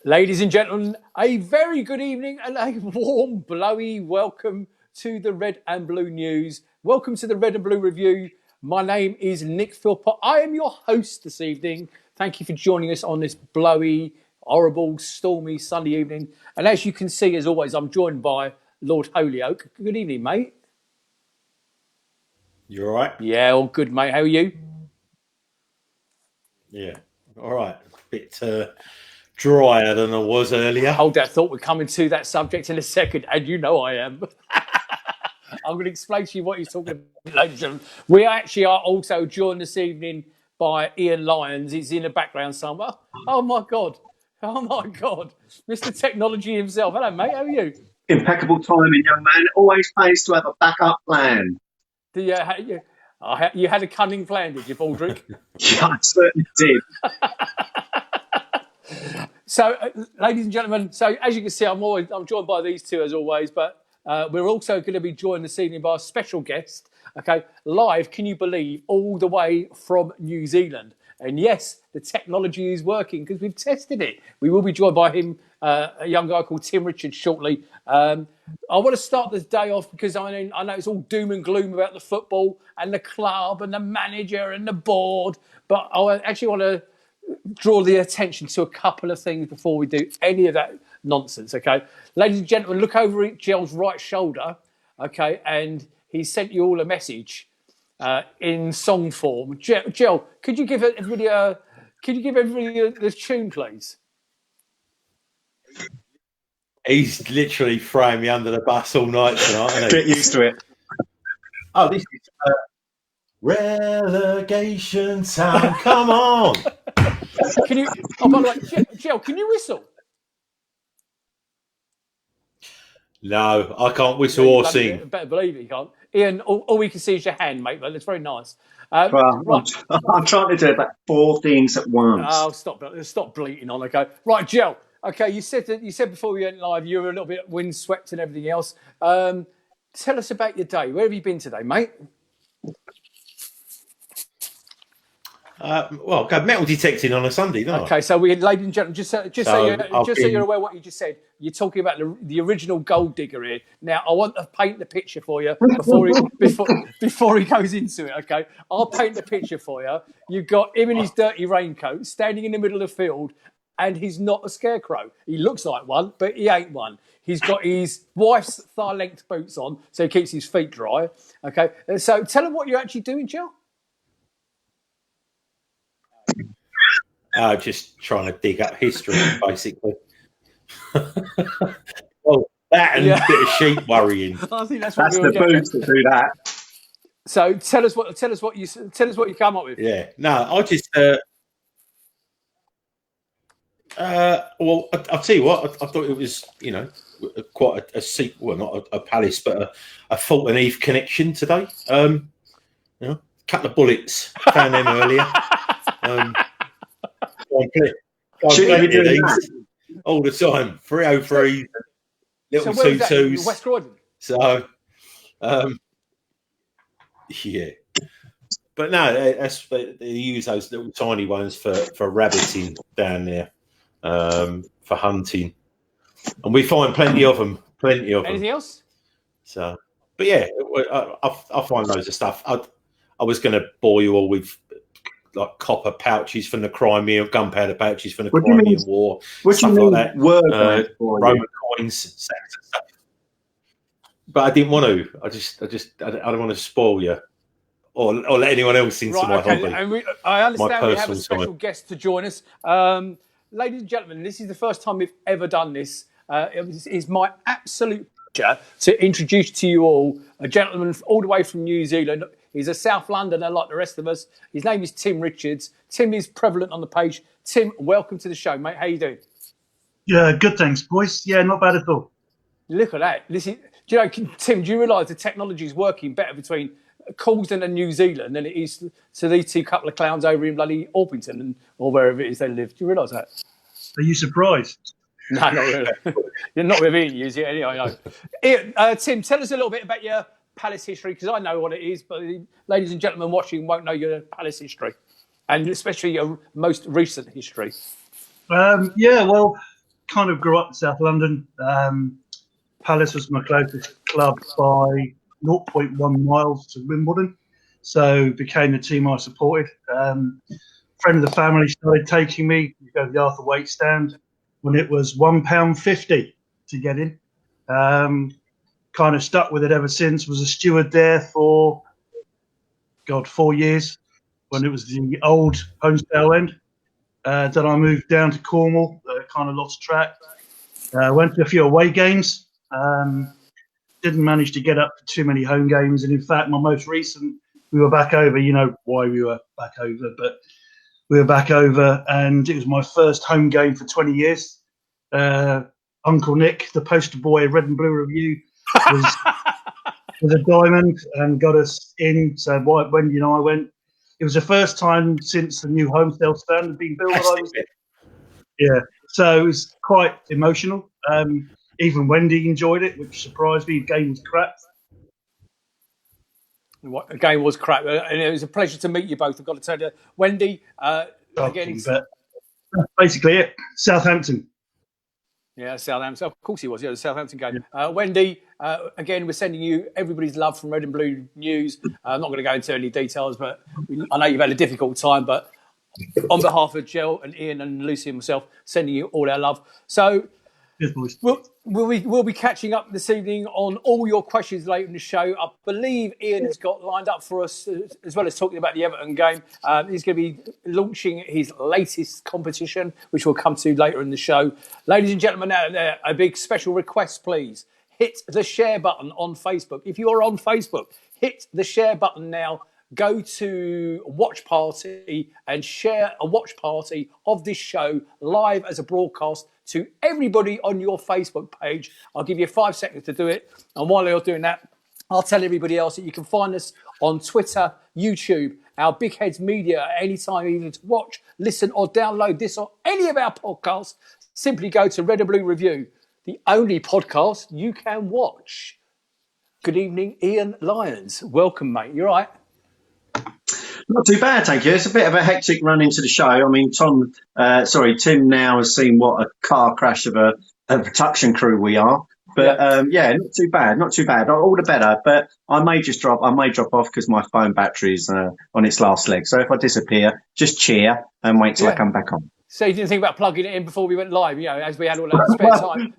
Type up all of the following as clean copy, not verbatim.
Ladies and gentlemen, a very good evening and a warm, blowy welcome to the Red and Blue News. Welcome to the Red and Blue Review. My name is Nick Philpott. I am your host this evening. Thank you for joining us on this blowy, horrible, stormy Sunday evening. And as you can see, as always, I'm joined by Lord Holyoke. Good evening, mate. You all right? Yeah, all good, mate. How are you? Yeah, all right. A bit drier than I was earlier. Hold that thought. We're coming to that subject in a second, and you know I am. I'm going to explain to you what he's talking about, ladies and gentlemen. We actually are also joined this evening by Ian Lyons. He's in the background somewhere. Oh, my God. Oh, my God. Mr. Technology himself. Hello, mate. How are you? Impeccable timing, young man. Always pays to have a backup plan. You had a cunning plan, did you, Baldrick? Yeah, I certainly did. So, ladies and gentlemen, so as you can see, I'm joined by these two as always, but we're also going to be joined this evening by a special guest, okay, live, can you believe, all the way from New Zealand. And yes, the technology is working because we've tested it. We will be joined by him, a young guy called Tim Richards shortly. I want to start this day off because I know it's all doom and gloom about the football and the club and the manager and the board, but I actually want to draw the attention to a couple of things before we do any of that nonsense, okay? Ladies and gentlemen, look over at Jel's right shoulder, okay, and he sent you all a message in song form. Jel, could you give everybody this tune, please? He's literally throwing me under the bus all night tonight. Get used to it. Oh, this is relegation time. Come on. Can you? Oh, by the way, Jel, can you whistle? No, I can't whistle or sing. Better believe it, you can't. Ian, all we can see is your hand, mate. But it's very nice. Well, right. I'm trying to do about 4 things at once. Oh, stop bleating on. Okay, right, Jel. Okay, you said before we went live you were a little bit windswept and everything else. Tell us about your day. Where have you been today, mate? Well, go metal detecting on a Sunday, don't I? Okay, so ladies and gentlemen, just so you're aware what you just said, you're talking about the original gold digger here. Now, I want to paint the picture for you before he goes into it. Okay, I'll paint the picture for you. You've got him in his dirty raincoat, standing in the middle of the field, and he's not a scarecrow. He looks like one, but he ain't one. He's got his wife's thigh-length boots on, so he keeps his feet dry. Okay, so tell him what you're actually doing, Jill. Just trying to dig up history, basically. Well, that and a bit of sheep worrying. I think that's the boots that do that. So tell us what you come up with. Yeah, no, I just. Well, I'll tell you what. I thought it was, quite a sequel, well, not a palace, but a Fulton Heath connection today. Couple of bullets, found them earlier. All the time, 303, little 2-2s. West Croydon. So, yeah. But no, they use those little tiny ones for rabbiting down there, for hunting, and we find plenty of them. Anything else? So, but yeah, I find loads of stuff. I was going to bore you all with like copper pouches from the Crimean, gunpowder pouches from the Crimean War, stuff like that. Roman coins, sacks and stuff. But I didn't want to. I don't want to spoil you or let anyone else into my hobby. And I understand we have a special guest to join us. Ladies and gentlemen, this is the first time we've ever done this. It is my absolute pleasure to introduce to you all a gentleman all the way from New Zealand. He's a South Londoner like the rest of us. His name is Tim Richards. Tim is prevalent on the page. Tim, welcome to the show, mate. How you doing? Yeah, good, thanks, boys. Yeah, not bad at all. Look at that. Listen, Tim, do you realise the technology is working better between Causden and New Zealand than it is to these two couple of clowns over in bloody Orpington or wherever it is they live? Do you realise that? Are you surprised? No, not really. You're not with Ian yet anyway, I know. Ian, Tim, tell us a little bit about your Palace history, because I know what it is, but ladies and gentlemen watching won't know your Palace history, and especially your most recent history. Yeah, well, kind of grew up in South London. Palace was my closest club by zero point 0.1 miles to Wimbledon, so became the team I supported. Friend of the family started taking me to go to the Arthur Waite stand when it was £1.50 to get in. Kind of stuck with it ever since. Was a steward there for 4 years when it was the old Homesdale end. Then I moved down to Cornwall, kind of lost track. Went to a few away games. Didn't manage to get up to too many home games. And in fact, my most recent, we were back over, you know why we were back over, but we were back over and it was my first home game for 20 years. Uncle Nick, the poster boy of Red and Blue Review, was a diamond and got us in. So when I went, it was the first time since the new Homesdale stand had been built that I was there. Yeah, so it was quite emotional. Even Wendy enjoyed it, which surprised me. The game was crap. The game was crap, and it was a pleasure to meet you both. I've got to tell you, Wendy. Again, but basically it. Southampton. Yeah, Southampton. Of course he was. Yeah, the Southampton game. Yeah. Wendy, again, we're sending you everybody's love from Red and Blue News. I'm not going to go into any details, but I know you've had a difficult time. But on behalf of Jel and Ian and Lucy and myself, sending you all our love. So we'll be catching up this evening on all your questions later in the show. I believe Ian has got lined up for us, as well as talking about the Everton game. He's going to be launching his latest competition, which we'll come to later in the show. Ladies and gentlemen, out there, a big special request, please. Hit the share button on Facebook. If you're on Facebook, hit the share button now. Go to Watch Party and share a watch party of this show live as a broadcast to everybody on your Facebook page. I'll give you 5 seconds to do it. And while you're doing that, I'll tell everybody else that you can find us on Twitter, YouTube, our Big Heads Media at any time, either to watch, listen, or download this or any of our podcasts. Simply go to Red and Blue Review, the only podcast you can watch. Good evening, Ian Lyons. Welcome, mate. You all right? Not too bad, thank you. It's a bit of a hectic run into the show. I mean, Tim now has seen what a car crash of a production crew we are. But not too bad, not too bad. All the better. But I may drop off because my phone battery's on its last leg. So if I disappear, just cheer and wait till I come back on. So you didn't think about plugging it in before we went live, as we had all that spare time?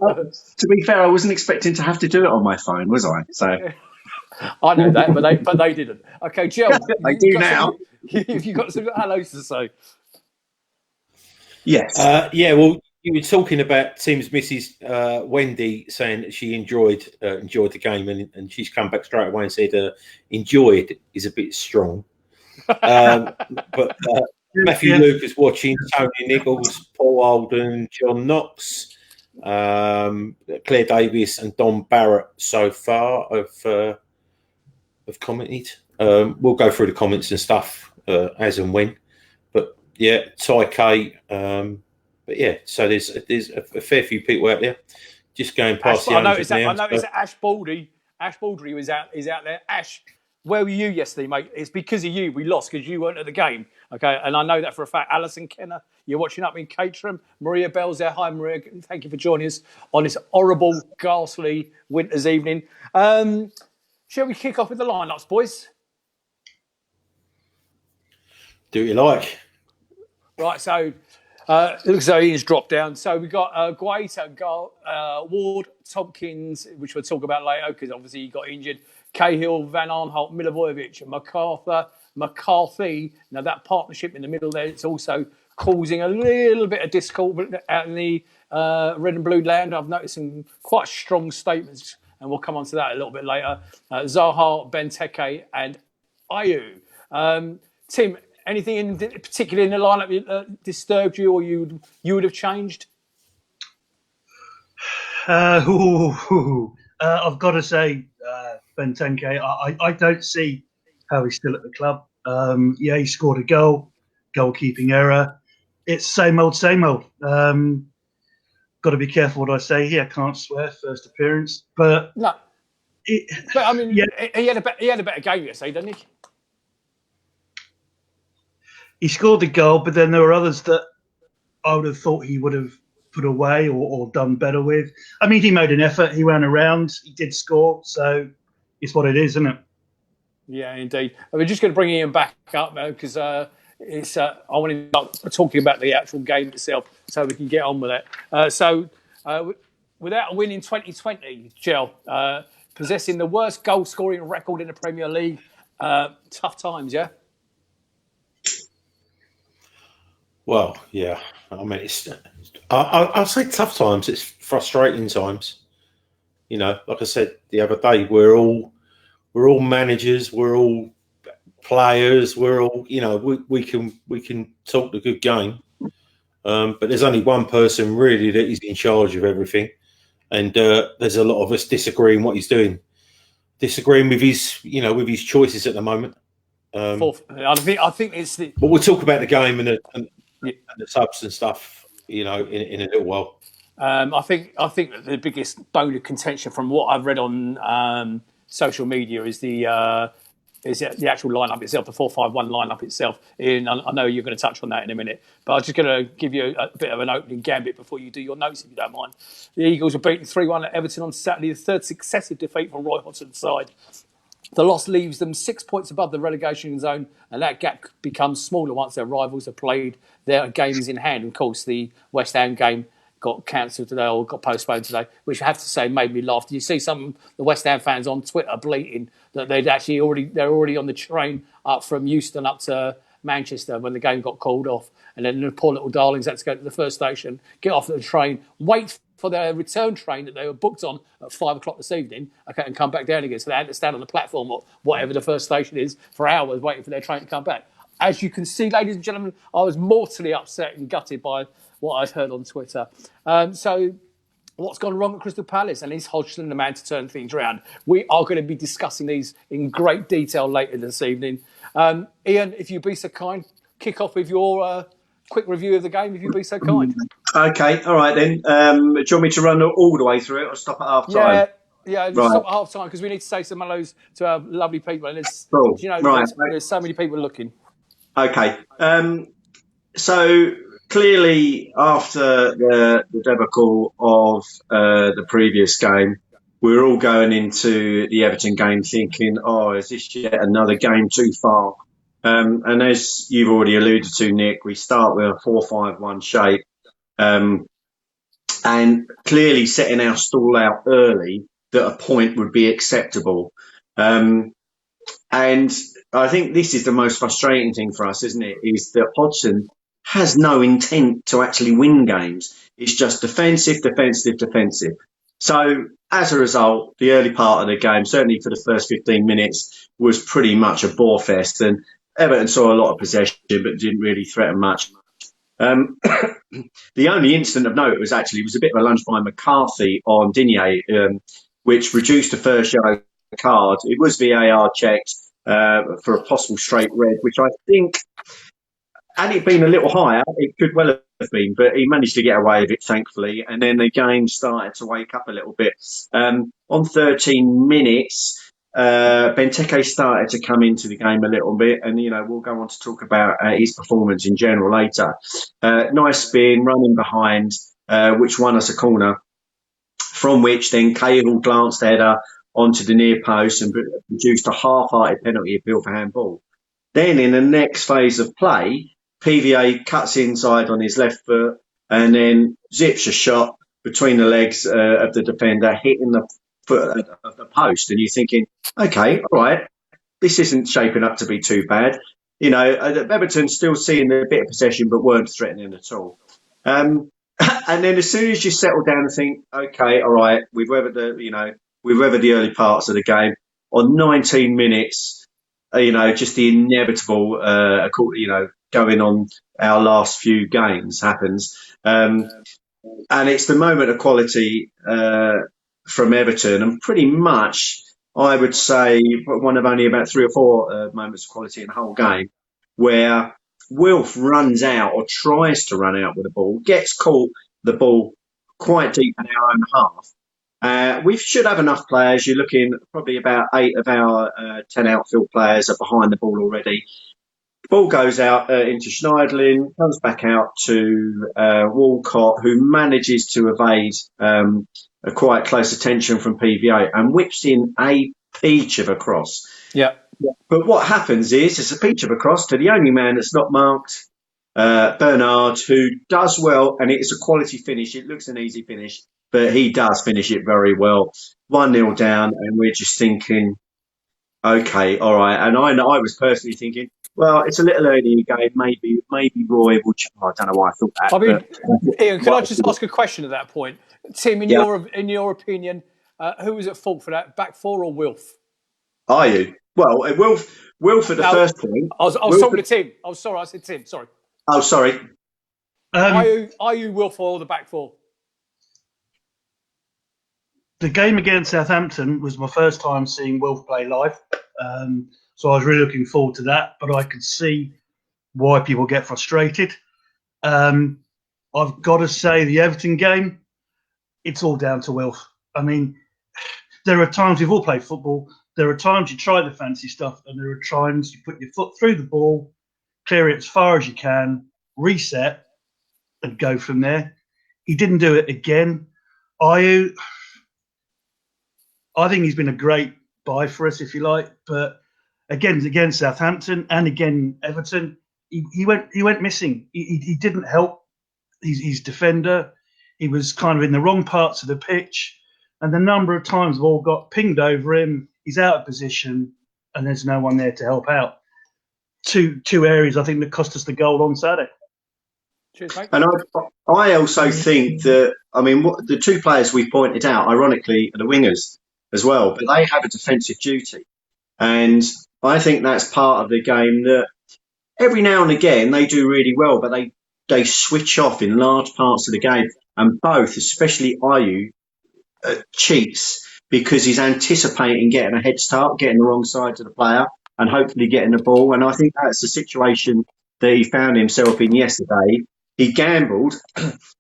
To be fair, I wasn't expecting to have to do it on my phone, was I? So. I know that, but they didn't. Okay, Jel, I do now. If you've got some hellos to say. Yes. Well, you were talking about Tim's Mrs. Wendy saying that she enjoyed the game, and she's come back straight away and said enjoyed is a bit strong. But Matthew Lucas watching, Tony Nichols, Paul Alden, John Knox, Claire Davis, and Don Barrett so far have commented. We'll go through the comments and stuff as and when. But yeah, Ty K. But yeah, so there's a fair few people out there just going past the 100 now. I noticed that Ash Baldry is out there. Ash, where were you yesterday, mate? It's because of you we lost, because you weren't at the game. Okay, and I know that for a fact. Alison Kenner, you're watching up in Caterham. Maria Bell's there. Hi, Maria. Thank you for joining us on this horrible, ghastly winter's evening. Shall we kick off with the lineups, boys? Do what you like. Right, so it looks as though Ian's dropped down. So we've got Guaita, Ward, Tompkins, which we'll talk about later because obviously he got injured. Cahill, Van Arnholt, Milivojevic, McCarthy. Now that partnership in the middle there, it's also causing a little bit of discord out in the red and blue land. I've noticed some quite strong statements, and we'll come on to that a little bit later. Zaha, Benteke, and Ayew. Tim, anything in particular in the lineup that disturbed you, or you would have changed? I've got to say, Benteke, I don't see how he's still at the club. He scored a goalkeeping error. It's same old. Got to be careful what I say here. Can't swear. First appearance, but no. He had a better game yesterday, didn't he? He scored the goal, but then there were others that I would have thought he would have put away or done better with. I mean, he made an effort. He ran around. He did score. So it's what it is, isn't it? Yeah, indeed. We're just going to bring Ian back up now because it's. I want to start talking about the actual game itself, so we can get on with it. Without a win in 2020, Jel, possessing the worst goal-scoring record in the Premier League, tough times, yeah. Well, yeah. I mean, I'll say tough times. It's frustrating times. You know, like I said the other day, we're all managers. We're all players. We're all, you know, we can talk the good game. But there's only one person really that is in charge of everything, and there's a lot of us disagreeing what he's doing, disagreeing with his choices at the moment. I think it's the. But we'll talk about the game and the subs and stuff, you know, in a little while. I think that the biggest bone of contention from what I've read on social media is the actual lineup itself, the 4-5-1 lineup itself. Ian, I know you're going to touch on that in a minute, but I'm just going to give you a bit of an opening gambit before you do your notes, if you don't mind. The Eagles were beaten 3-1 at Everton on Saturday, the third successive defeat for Roy Hodgson's side. The loss leaves them 6 points above the relegation zone, and that gap becomes smaller once their rivals have played their games in hand. Of course, the West Ham game got cancelled today or got postponed today, which I have to say made me laugh. Did you see some of the West Ham fans on Twitter bleating that they're already on the train up from Euston up to Manchester when the game got called off, and then the poor little darlings had to go to the first station, get off the train, wait for their return train that they were booked on at 5 o'clock this evening, okay, and come back down again. So they had to stand on the platform or whatever the first station is for hours waiting for their train to come back. As you can see, ladies and gentlemen, I was mortally upset and gutted by what I'd heard on Twitter. So what's gone wrong at Crystal Palace? And is Hodgson the man to turn things around? We are going to be discussing these in great detail later this evening. Ian, if you'd be so kind, kick off with your quick review of the game, if you'd be so kind. Okay, all right then. Do you want me to run all the way through it or stop at half time? Yeah, just stop at half time because we need to say some hellos to our lovely people. And there's, cool. There's so many people looking. Okay. So clearly, after the debacle of the previous game, we were all going into the Everton game thinking, "Oh, is this yet another game too far?" And as you've already alluded to, Nick, we start with a 4-5-1 shape, and clearly setting our stall out early that a point would be acceptable. And I think this is the most frustrating thing for us, isn't it? Is that Hodgson has no intent to actually win games. It's just defensive. So as a result, the early part of the game, certainly for the first 15 minutes, was pretty much a bore fest. And Everton saw a lot of possession, but didn't really threaten much. The only incident of note was a bit of a lunge by McCarthy on Digne, which reduced the first yellow card. It was VAR checked for a possible straight red, which I think, had it been a little higher, it could well have been, but he managed to get away with it, thankfully. And then the game started to wake up a little bit. On 13 minutes, Benteke started to come into the game a little bit, and we'll go on to talk about his performance in general later. Nice spin, running behind, which won us a corner, from which then Cahill glanced the header onto the near post and produced a half-hearted penalty appeal for handball. Then in the next phase of play, PVA cuts inside on his left foot and then zips a shot between the legs of the defender, hitting the foot of the post. And you're thinking, okay, all right, this isn't shaping up to be too bad. Everton still seeing a bit of possession, but weren't threatening at all. And then as soon as you settle down and think, okay, all right, we've weathered the early parts of the game. On 19 minutes, just the inevitable, going on our last few games happens. And it's the moment of quality from Everton, and pretty much, I would say, one of only about 3 or 4 moments of quality in the whole game, where Wilf runs out or tries to run out with the ball, gets caught the ball quite deep in our own half. We should have enough players. You're looking probably about 8 of our 10 outfield players are behind the ball already. Ball goes out into Schneiderlin, comes back out to Walcott, who manages to evade a quite close attention from PVA and whips in a peach of a cross. Yeah. But what happens is it's a peach of a cross to the only man that's not marked, Bernard, who does well, and it's a quality finish. It looks an easy finish, but he does finish it very well. 1-0 down, and we're just thinking, okay, all right. And I was personally thinking, well, it's a little early in the game. Maybe Roy will. I don't know why I thought that. I mean, Ian, can I just ask a question at that point? Tim, in your opinion, who was at fault for that? Back four or Wilf? Are you? Well, Wilf at the first point. I was talking to Tim. I'm sorry, I said Tim. Sorry. Oh, sorry. Are you Wilf or the back four? The game against Southampton was my first time seeing Wilf play live. So I was really looking forward to that, but I could see why people get frustrated. I've got to say, the Everton game, it's all down to Wilf. I mean, there are times we've all played football. There are times you try the fancy stuff, and there are times you put your foot through the ball, clear it as far as you can, reset, and go from there. He didn't do it again. I think he's been a great buy for us, if you like, but again Southampton and again Everton, he went missing. He didn't help his defender. He was kind of in the wrong parts of the pitch, and the number of times the ball got pinged over him, he's out of position, and there's no one there to help out. Two areas I think that cost us the goal on Saturday. Cheers, mate. And I also think that, I mean, the two players we pointed out, ironically, are the wingers as well, but they have a defensive duty. And I think that's part of the game that every now and again they do really well, but they switch off in large parts of the game. And both, especially Ayew, cheats because he's anticipating getting a head start, getting the wrong side to the player, and hopefully getting the ball. And I think that's the situation that he found himself in yesterday. He gambled,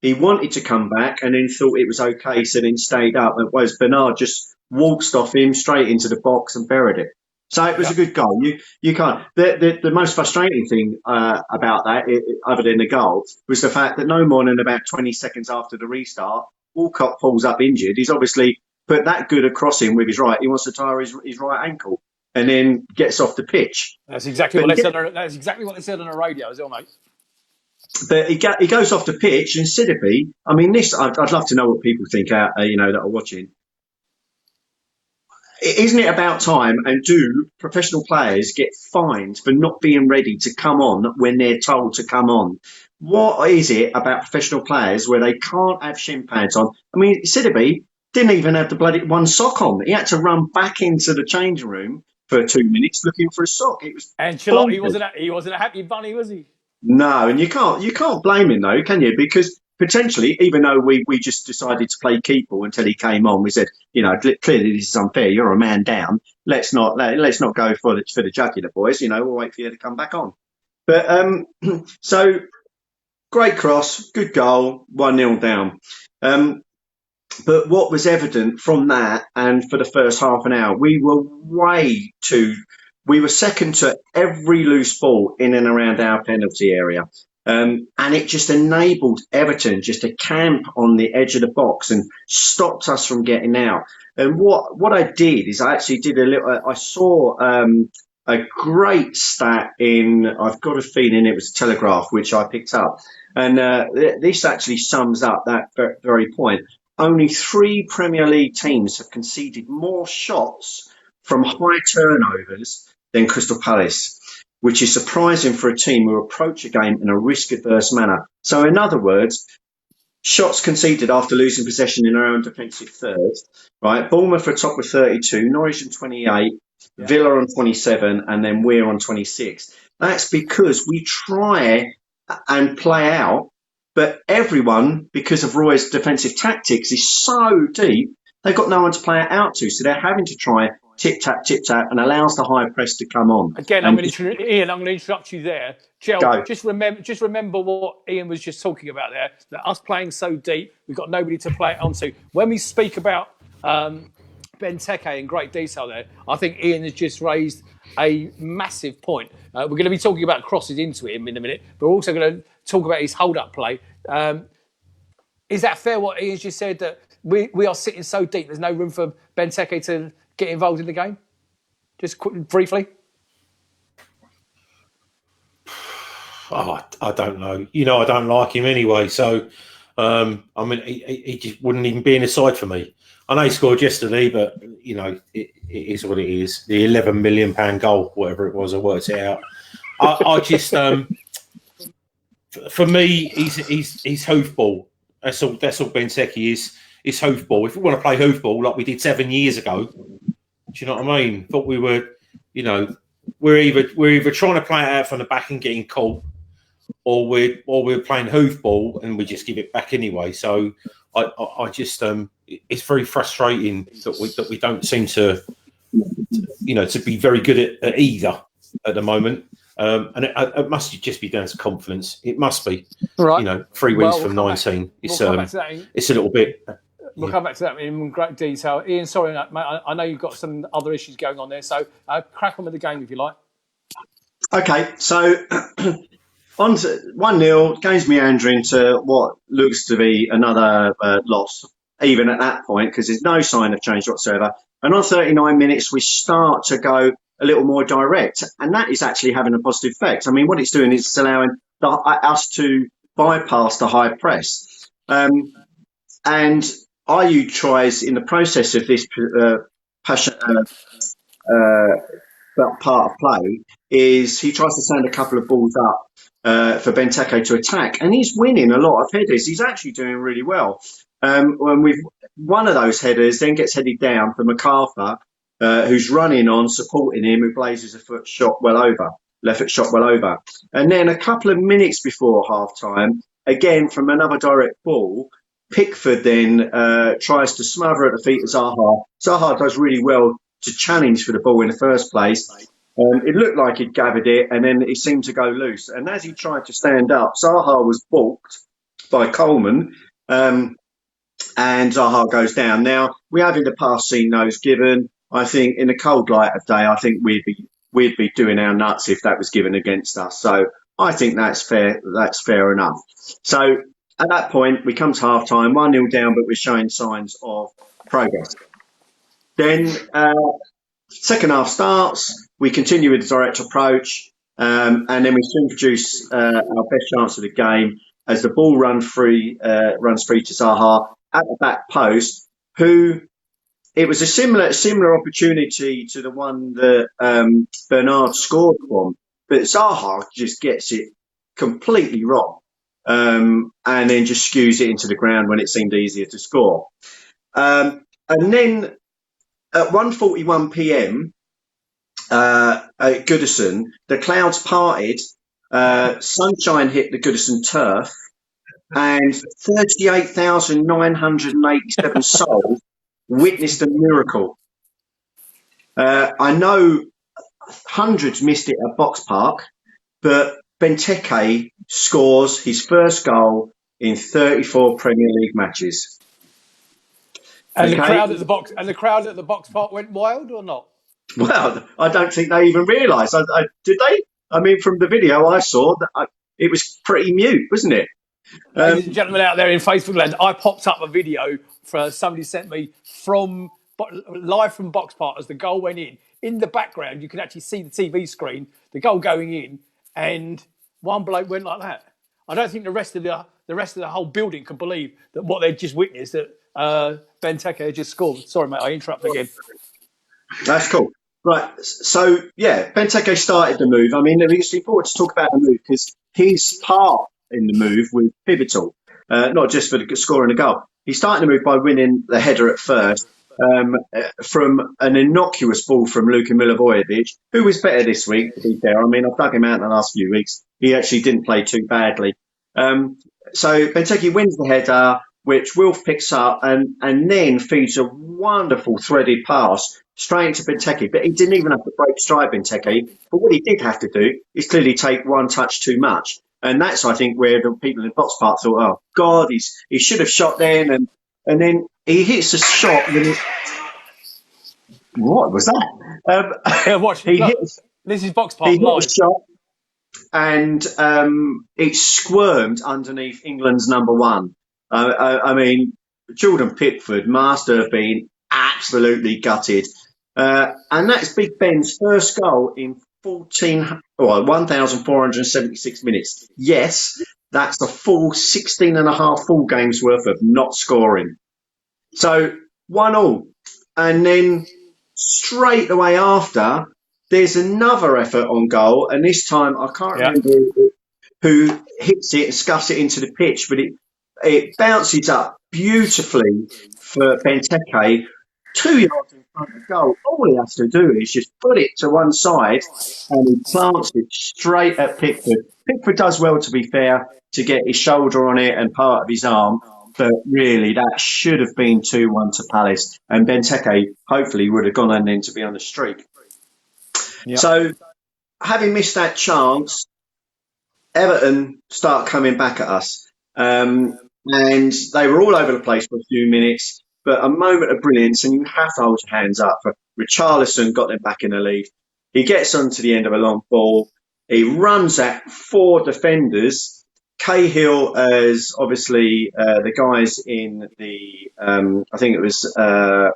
he wanted to come back and then thought it was okay, so then stayed up. And whereas Bernard just waltzed off him straight into the box and buried it. So it was a good goal. You can't. The most frustrating thing about that, other than the goal, was the fact that no more than about 20 seconds after the restart, Walcott falls up injured. He's obviously put that good across him with his right. He wants to tire his right ankle and then gets off the pitch. That's exactly what they said. That's exactly what they said on the radio as well, mate. But he goes off the pitch, and Sidibe, I mean, this, I'd love to know what people think out, that are watching. Isn't it about time, and do professional players get fined for not being ready to come on when they're told to come on? What is it about professional players where they can't have shin pads on? I mean, Sidibe didn't even have the bloody one sock on. He had to run back into the changing room for 2 minutes looking for a sock. It was he wasn't a happy bunny, was he? No, and you can't blame him though, can you? Because potentially, even though we just decided to play keeper until he came on, we said, clearly this is unfair. You're a man down. Let's not go for the jugular, boys. We'll wait for you to come back on. But so great cross, good goal, 1-0 down. But what was evident from that, and for the first half an hour, we were second to every loose ball in and around our penalty area. And it just enabled Everton just to camp on the edge of the box and stopped us from getting out. And what I did is I actually did I saw a great stat I've got a feeling it was Telegraph, which I picked up. And this actually sums up that very point. Only 3 Premier League teams have conceded more shots from high turnovers than Crystal Palace, which is surprising for a team who approach a game in a risk-averse manner. So, in other words, shots conceded after losing possession in our own defensive third, right? Bournemouth are top with 32, Norwich on 28, Villa on 27, and then we're on 26. That's because we try and play out, but everyone, because of Roy's defensive tactics, is so deep, they've got no one to play it out to. So they're having to try tip-tap, and allows the high press to come on. Again, Ian, I'm going to interrupt you there. Jel, just remember what Ian was just talking about there, that us playing so deep, we've got nobody to play it onto. When we speak about Benteke in great detail there, I think Ian has just raised a massive point. We're going to be talking about crosses into him in a minute, but we're also going to talk about his hold-up play. Is that fair what Ian's just said, that we are sitting so deep, there's no room for Benteke to get involved in the game? Just briefly. Oh, I don't know. I don't like him anyway. So, he just wouldn't even be in the side for me. I know he scored yesterday, but, it is what it is. The £11 million goal, whatever it was, I worked it out. I just, for me, he's hoofball. That's all Benteke is. It's hoofball. If we want to play hoofball like we did 7 years ago, do you know what I mean? Thought we were, we're either trying to play it out from the back and getting caught, or we're playing hoofball and we just give it back anyway. So I just it's very frustrating that we don't seem to be very good at either at the moment. And it must just be down to confidence. It must be. Right. 3 wins from 19. It's a little bit. We'll come back to that in great detail. Ian, sorry, mate, I know you've got some other issues going on there, so crack on with the game if you like. Okay, so on to 1-0, game's meandering to what looks to be another loss, even at that point, because there's no sign of change whatsoever. And on 39 minutes, we start to go a little more direct, and that is actually having a positive effect. I mean, what it's doing is it's allowing us to bypass the high press. And Ayew tries, in the process of this part of play, is he tries to send a couple of balls up for Benteke to attack, and he's winning a lot of headers. He's actually doing really well. One of those headers then gets headed down for MacArthur, who's running on, supporting him, who blazes left foot shot well over. And then a couple of minutes before half time, again from another direct ball, Pickford then tries to smother at the feet of Zaha. Zaha does really well to challenge for the ball in the first place. It looked like he'd gathered it, and then it seemed to go loose. And as he tried to stand up, Zaha was balked by Coleman, and Zaha goes down. Now, we have in the past seen those given. I think in the cold light of day, I think we'd be doing our nuts if that was given against us. So I think that's fair. That's fair enough. So at that point, we come to half time, 1-0 down, but we're showing signs of progress. Then second half starts, we continue with the direct approach, and then we soon produce our best chance of the game as the ball runs free to Zaha at the back post, who it was a similar opportunity to the one that Bernard scored from, but Zaha just gets it completely wrong. And then just skews it into the ground when it seemed easier to score. And then at 1:41 p.m. At Goodison, the clouds parted, sunshine hit the Goodison turf, and 38,987 souls witnessed a miracle. I know hundreds missed it at Box Park, but Benteke scores his first goal in 34 Premier League matches. And the crowd at the box park went wild or not? Well, I don't think they even realised. Did they? I mean, from the video I saw, it was pretty mute, wasn't it? Ladies and gentlemen out there in Facebook land, I popped up a video somebody sent me live from Box Park as the goal went in. In the background, you can actually see the TV screen, the goal going in, and one bloke went like that. I don't think the rest of the whole building can believe that what they'd just witnessed, that Benteke had just scored. Sorry, mate, I interrupt again. That's cool. Right, so yeah, Benteke started the move. I mean, it's important to talk about the move because his part in the move was pivotal, not just for the scoring a goal. He started the move by winning the header at first from an innocuous ball from Luka Milivojevic, who was better this week, to be fair. I mean, I've dug him out in the last few weeks. He actually didn't play too badly. So Benteke wins the header, which Wilf picks up and then feeds a wonderful threaded pass straight into Benteke. But he didn't even have to break stride, Benteke. But what he did have to do is clearly take one touch too much. And that's, I think, where the people in Box Park thought, oh, God, he should have shot then. And then he hits a shot. What was that? Yeah, watch. He Look, hit. this is Box Park He hit live. a shot, and it squirmed underneath England's number one. I mean, Jordan Pickford must have been absolutely gutted. And that's Big Ben's first goal in 1,476 minutes. Yes, that's a full 16 and a half full games worth of not scoring. So 1-1. And then straight away after, there's another effort on goal. And this time, I can't remember who hits it and scuffs it into the pitch, but it bounces up beautifully for Benteke, 2 yards in front of goal. All he has to do is just put it to one side and he plants it straight at Pickford. Pickford does well, to be fair, to get his shoulder on it and part of his arm. But really, that should have been 2-1 to Palace. And Benteke hopefully would have gone on then to be on the streak. Yep. So, having missed that chance, Everton start coming back at us. And they were all over the place for a few minutes. But a moment of brilliance, and you have to hold your hands up. Richarlison got them back in the lead. He gets onto the end of a long ball. He runs at 4 defenders. Cahill as obviously the guys in the, I think it was, I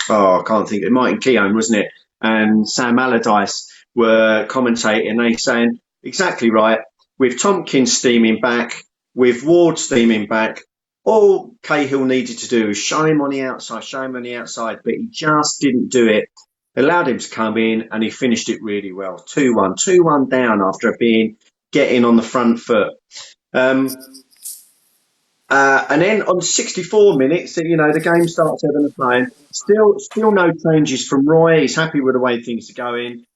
can't think, Martin Keown, wasn't it? And Sam Allardyce were commentating. They saying, exactly right, with Tompkins steaming back, with Ward steaming back, all Cahill needed to do was show him on the outside, but he just didn't do it. Allowed him to come in and he finished it really well. 2-1 down after getting on the front foot. And then on 64 minutes, the game starts ebbing and flowing. Still no changes from Roy. He's happy with the way things are going.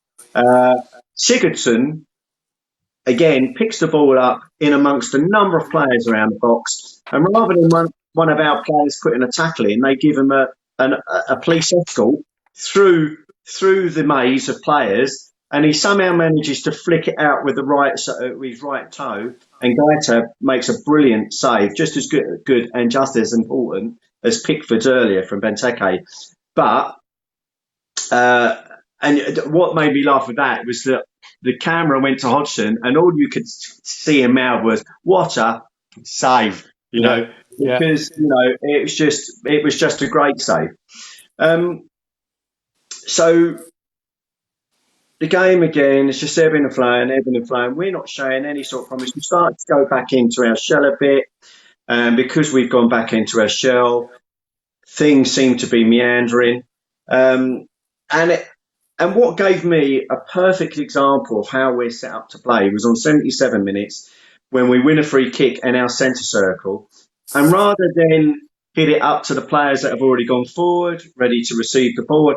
Sigurdsson, again, picks the ball up in amongst a number of players around the box. And rather than one of our players putting a tackle in, they give him a police escort through the maze of players. And he somehow manages to flick it out with his right toe. And Gaeta makes a brilliant save, just as good and just as important as Pickford's earlier from Benteke. But, and what made me laugh with that was that the camera went to Hodgson and all you could see him mouth was, what a save, because, it was just a great save. So, the game again, it's just ebbing and flowing. We're not showing any sort of promise. We start to go back into our shell a bit. And because we've gone back into our shell, things seem to be meandering. And what gave me a perfect example of how we're set up to play was on 77 minutes when we win a free kick in our centre circle. And rather than hit it up to the players that have already gone forward, ready to receive the ball,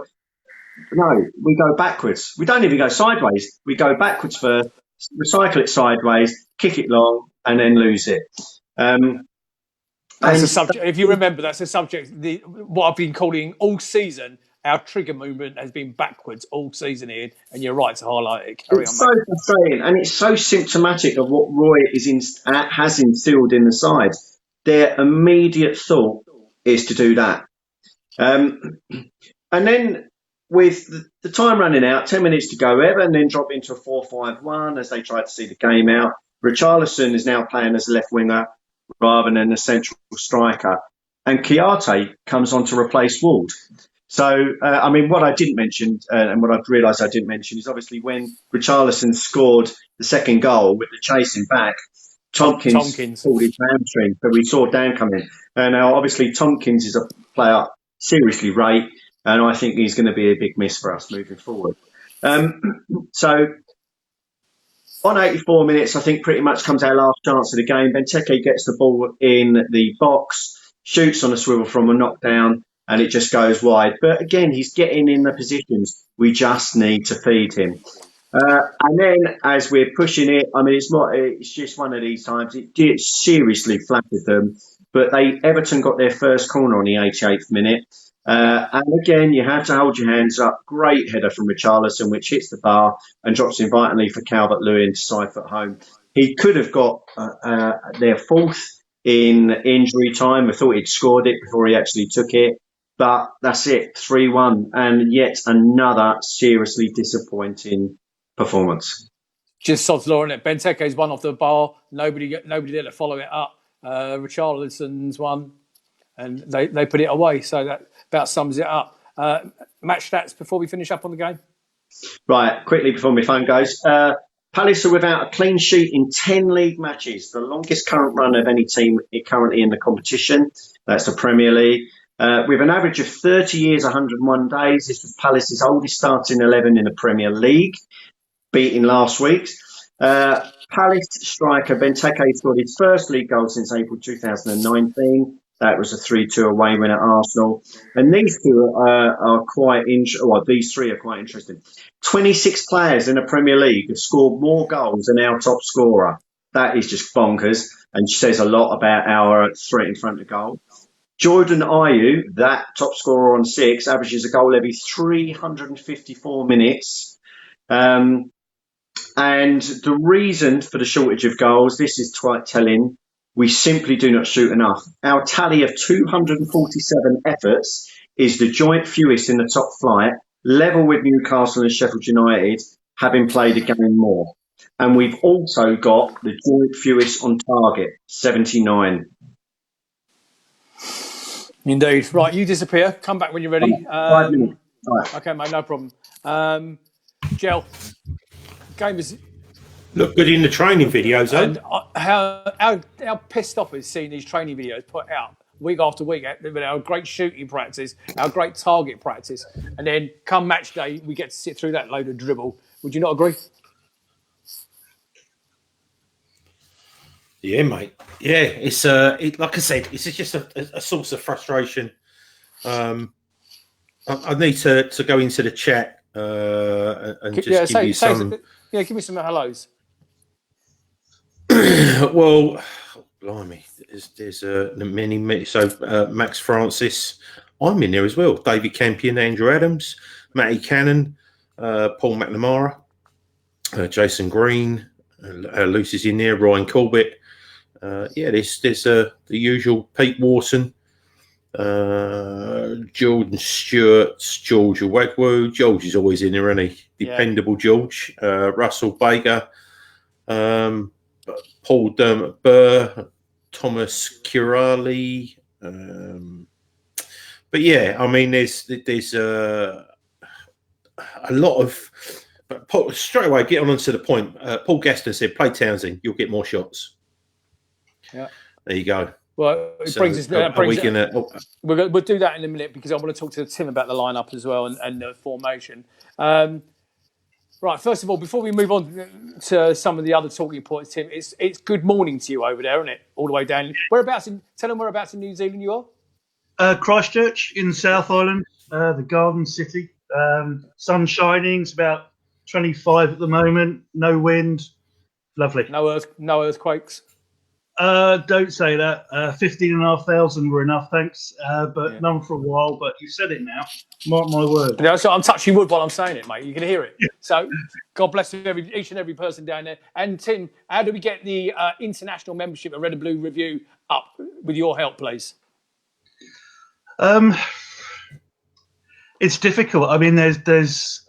no, we go backwards. We don't even go sideways. We go backwards first, recycle it sideways, kick it long, and then lose it. That's a subject. If you remember, that's a subject. What I've been calling all season, our trigger movement has been backwards all season here, and you're right to highlight it. It's so frustrating, and it's so symptomatic of what Roy has instilled in the side. Their immediate thought is to do that. And then with the time running out, 10 minutes to go, Everton then drop into a 4-5-1 as they try to see the game out. Richarlison is now playing as a left winger rather than a central striker. And Chiarte comes on to replace Ward. So, what I didn't mention, and what I've realised I didn't mention, is obviously when Richarlison scored the second goal with the chasing back, Tompkins pulled his hamstring, but we saw Dan come in. And now, obviously, Tompkins is a player seriously rate, and I think he's going to be a big miss for us moving forward. So, on 84 minutes, I think pretty much comes our last chance of the game. Benteke gets the ball in the box, shoots on a swivel from a knockdown, and it just goes wide. But again, he's getting in the positions. We just need to feed him. And then as we're pushing it, it's just one of these times. It seriously flattered them. But Everton got their first corner on the 88th minute. And again, you have to hold your hands up. Great header from Richarlison, which hits the bar and drops invitingly for Calvert-Lewin to side foot home. He could have got their fourth in injury time. I thought he'd scored it before he actually took it. But that's it, 3-1, and yet another seriously disappointing performance. Just sod's law, innit? Benteke's one off the bar. Nobody there to follow it up. Richarlison's one, and they put it away. So that about sums it up. Match stats before we finish up on the game. Right, quickly before my phone goes. Palace are without a clean sheet in 10 league matches, the longest current run of any team currently in the competition. That's the Premier League. With an average of 30 years, 101 days, this was Palace's oldest starting 11 in the Premier League, beating last week's. Palace striker Benteke scored his first league goal since April 2019. That was a 3-2 away win at Arsenal. And these two are quite these three are quite interesting. 26 players in the Premier League have scored more goals than our top scorer. That is just bonkers and says a lot about our threat in front of goal. Jordan Ayew, that top scorer on 6, averages a goal every 354 minutes. And the reason for the shortage of goals, this is quite telling. We simply do not shoot enough. Our tally of 247 efforts is the joint fewest in the top flight, level with Newcastle and Sheffield United, having played a game more. And we've also got the joint fewest on target, 79. Indeed. Right, you disappear. Come back when you're ready. 5 minutes. Right. Okay, mate, no problem. Jel, game is... Look good in the training videos, though. And how pissed off is seeing these training videos put out week after week with our great shooting practice, our great target practice, and then come match day, we get to sit through that load of dribble. Would you not agree? Yeah, mate. Yeah, it's like I said, it's just a source of frustration. I need to go into the chat and just give you some. Yeah, give me some hellos. Well, blimey, there's many. So Max Francis, I'm in there as well. David Campion, Andrew Adams, Matty Cannon, Paul McNamara, Jason Green, Lucy's in there. Ryan Corbett. There's the usual Pete Warson, Jordan Stewart, George Wagwu. George is always in there, isn't he? Dependable George. Russell Baker, Paul Dermot Burr, Thomas Curali. But yeah, I mean, there's a lot of. But Paul, straight away, get on to the point. Paul Gaston said, "Play Townsend, you'll get more shots." Yeah, there you go. Well, it brings us. We'll do that in a minute because I want to talk to Tim about the lineup as well and the formation. Right, first of all, before we move on to some of the other talking points, Tim, it's good morning to you over there, isn't it? All the way down. Tell them whereabouts in New Zealand you are. Christchurch in South Island, the Garden City. Sun shining. It's about 25 at the moment. No wind. Lovely. No earthquakes. Don't say that. 15,500 were enough, thanks. But none for a while. But you said it now. Mark my word. Yeah, so I'm touching wood while I'm saying it, mate. You can hear it. Yeah. So God bless each and every person down there. And Tim, how do we get the international membership of Red and Blue Review up with your help, please? It's difficult. I mean, there's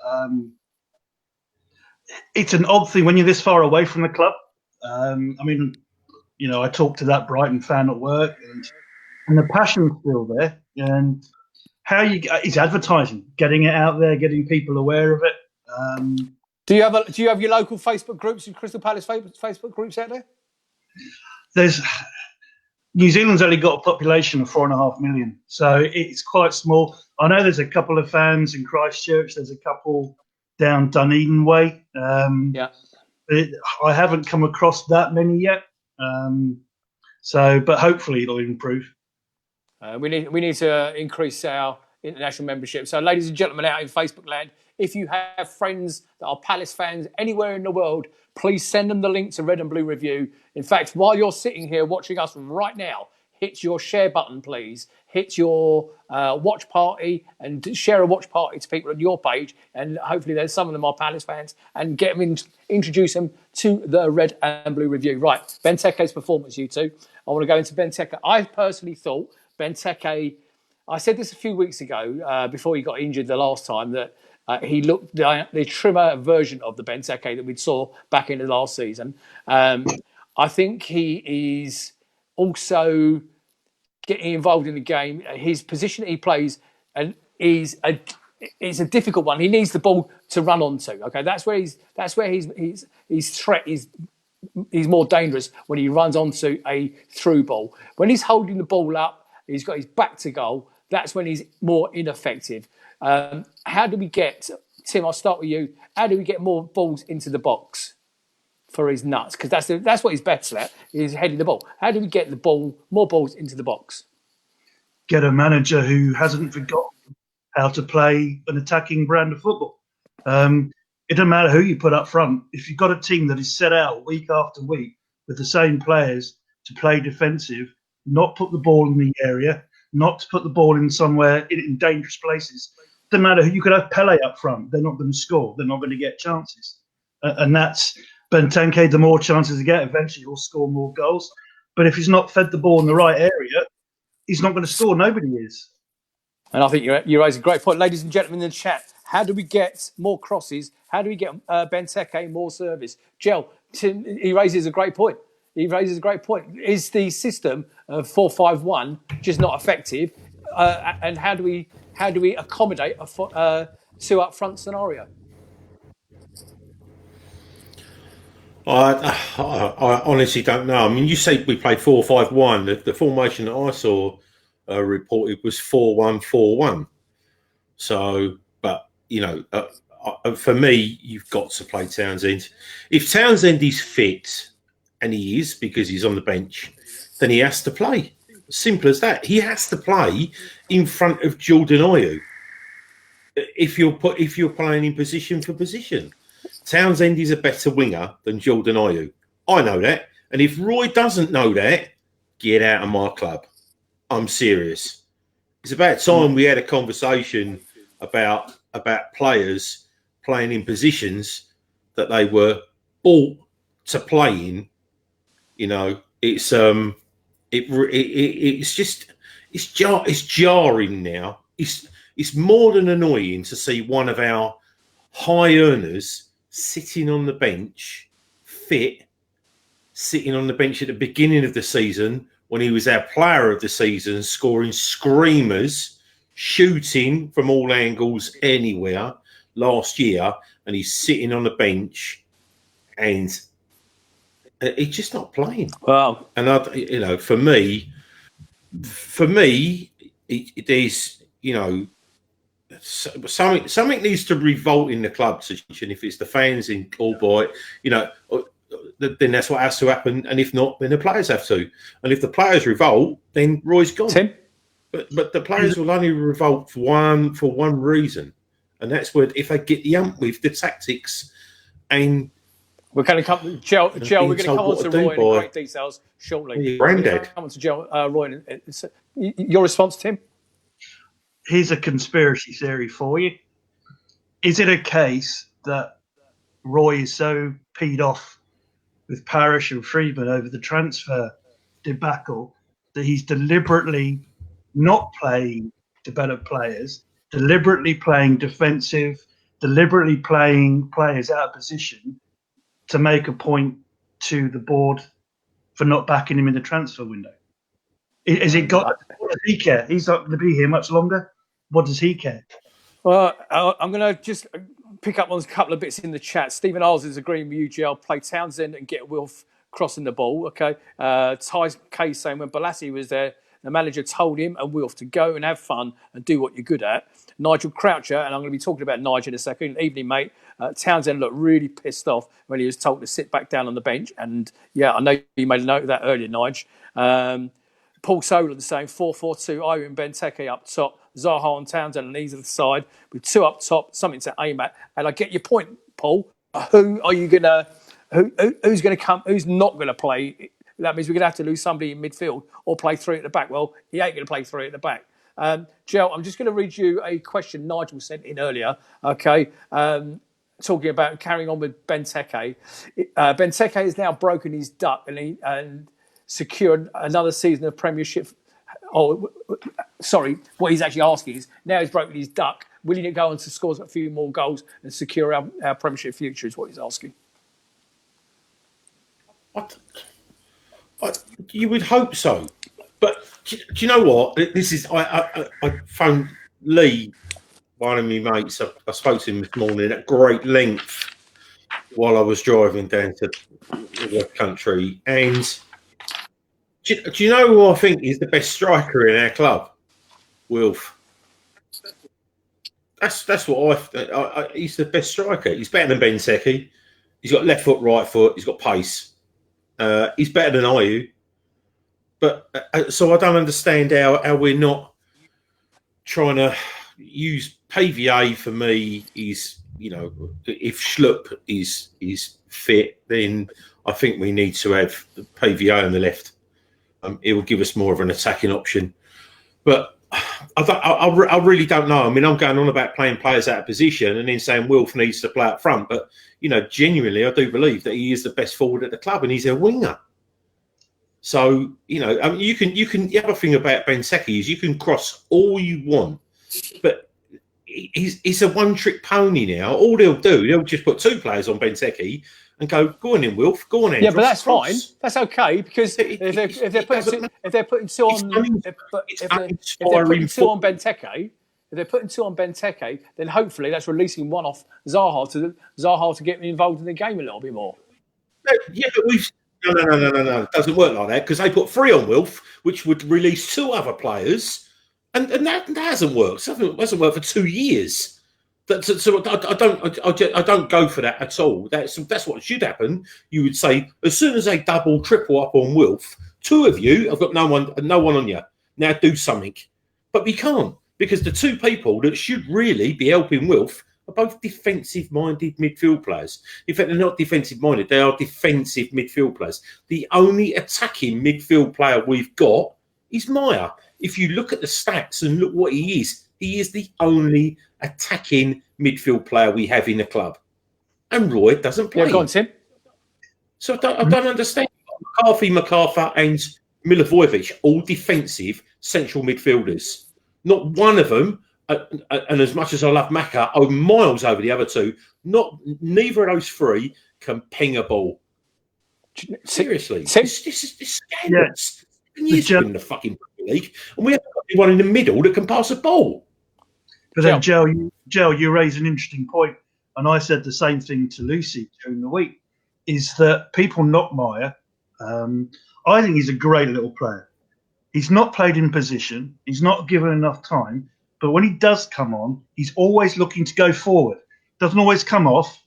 it's an odd thing when you're this far away from the club. I mean, you know, I talked to that Brighton fan at work, and the passion's still there. And how it's advertising, getting it out there, getting people aware of it. Do you have your local Facebook groups, your Crystal Palace Facebook groups out there? New Zealand's only got a population of 4.5 million, so it's quite small. I know there's a couple of fans in Christchurch. There's a couple down Dunedin way. I haven't come across that many yet. But hopefully it'll improve. We need to increase our international membership. So, ladies and gentlemen out in Facebook land, if you have friends that are Palace fans anywhere in the world, please send them the link to Red and Blue Review. In fact, while you're sitting here watching us right now, hit your share button, please. Hit your watch party and share a watch party to people on your page. And hopefully there's some of them are Palace fans and get them introduce them to the Red and Blue Review. Right, Benteke's performance, you two. I want to go into Benteke. I personally thought Benteke I said this a few weeks ago before he got injured the last time that he looked the trimmer version of the Benteke that we saw back in the last season. I think he is also getting involved in the game. His position he plays and is a difficult one. He needs the ball to run onto. Okay, that's where his threat is. He's more dangerous when he runs onto a through ball. When he's holding the ball up, he's got his back to goal. That's when he's more ineffective. How do we get, Tim? I'll start with you. How do we get more balls into the box for his nuts? Because that's what he's best at. Is heading the ball. How do we get more balls into the box? Get a manager who hasn't forgotten how to play an attacking brand of football. It doesn't matter who you put up front. If you've got a team that is set out week after week with the same players to play defensive, not put the ball in the area, not to put the ball in somewhere in dangerous places. Doesn't matter who you could have Pele up front. They're not going to score. They're not going to get chances. And that's Benteke. The more chances you get, eventually he'll score more goals. But if he's not fed the ball in the right area, he's not going to score. Nobody is. And I think you raise a great point. Ladies and gentlemen in the chat, how do we get more crosses? How do we get Benteke more service? Jel, he raises a great point. Is the system of 4-5-1 just not effective? And how do we accommodate a two up front scenario? I honestly don't know. I mean, you say we played 4-5-1. The formation that I saw reported was 4-1-4-1. So, but for me, you've got to play Townsend. If Townsend is fit, and he is because he's on the bench, then he has to play. Simple as that. He has to play in front of Jordan Ayew. If you're playing in position for position, Townsend is a better winger than Jordan Ayew. I know that, and if Roy doesn't know that, get out of my club. I'm serious. It's about time we had a conversation about players playing in positions that they were bought to play in. It's jarring now. It's more than annoying to see one of our high earners sitting on the bench, sitting on the bench at the beginning of the season when he was our player of the season, scoring screamers, shooting from all angles anywhere last year, and he's sitting on the bench and he's just not playing. Wow. And for me, there's something needs to revolt in the club. And if it's the fans in Albright, then that's what has to happen. And if not, then the players have to. And if the players revolt, then Roy's gone. Tim? But the players will only revolt for one reason, and that's where if they get the ump with the tactics. And we're going to come to Jel. We're going to come on to Roy in great details shortly. Granddad. Come on to Jel, Roy. Your response, Tim? Here's a conspiracy theory for you. Is it a case that Roy is so peed off with Parish and Freeman over the transfer debacle that he's deliberately not playing developed players, deliberately playing defensive, deliberately playing players out of position to make a point to the board for not backing him in the transfer window? Has it got? What does he care? He's not going to be here much longer. What does he care? Well, I'm going to just pick up on a couple of bits in the chat. Stephen Isles is agreeing with you, Jel. Play Townsend and get Wilf crossing the ball. Okay. Ty K saying when Balassi was there, the manager told him and Wilf to go and have fun and do what you're good at. Nigel Croucher, and I'm going to be talking about Nigel in a second. Evening, mate. Townsend looked really pissed off when he was told to sit back down on the bench. And yeah, I know you made a note of that earlier, Nigel. Paul Solan saying 4-4-2, Ayew and Benteke up top, Zaha and Townsend on either side with two up top, something to aim at. And I get your point, Paul. Who's going to come? Who's not going to play? That means we're going to have to lose somebody in midfield or play three at the back. Well, he ain't going to play three at the back. Jel, I'm just going to read you a question Nigel sent in earlier. Okay. Talking about carrying on with Benteke. Benteke has now broken his duck and secured another season of Premiership sorry, what he's actually asking is, now he's broken his duck, will he go on to score a few more goals and secure our Premiership future, is what he's asking. You would hope so. But do you know what? This is I phoned Lee, one of my mates. I spoke to him this morning at great length while I was driving down to the West Country. And do you know who I think is the best striker in our club? Wilf. That's what he's the best striker. He's better than Benteke. He's got left foot, right foot. He's got pace. He's better than Ayew. But so I don't understand how we're not trying to use PVA. For me, is, you know, if Schlupp is fit, then I think we need to have PVA on the left. It will give us more of an attacking option. But I really don't know. I mean, I'm going on about playing players out of position and then saying Wilf needs to play up front. But, you know, genuinely, I do believe that he is the best forward at the club and he's a winger. So, you know, I mean, you can. The other thing about Benteke is you can cross all you want, but he's a one-trick pony now. All they'll just put two players on Benteke and go on in, Wilf, go on in. Yeah, but that's fine. That's okay, because if they're putting two on Benteke, if they're putting two on Benteke, then hopefully that's releasing one off Zaha to get involved in the game a little bit more. Yeah, but No. It doesn't work like that, because they put three on Wilf, which would release two other players, and that hasn't worked. It hasn't worked for 2 years. So I don't go for that at all. That's what should happen. You would say, as soon as they double, triple up on Wilf, two of you have got no one on you. Now do something. But we can't, because the two people that should really be helping Wilf are both defensive-minded midfield players. In fact, they're not defensive-minded. They are defensive midfield players. The only attacking midfield player we've got is Maya. If you look at the stats and look what he is the only attacking midfield player we have in the club. And Roy doesn't play. Yeah, go on, Tim. So I don't understand. McCarthy, and Milivojevic, all defensive central midfielders. Not one of them, and as much as I love Macca, are miles over the other two. Neither of those three can ping a ball. Seriously, this is scandalous. He's in the fucking Premier League, and we haven't got anyone in the middle that can pass a ball. But then, Jel, you raise an interesting point, and I said the same thing to Lucy during the week. Is that people knock Meyer? I think he's a great little player. He's not played in position. He's not given enough time. But when he does come on, he's always looking to go forward. Doesn't always come off,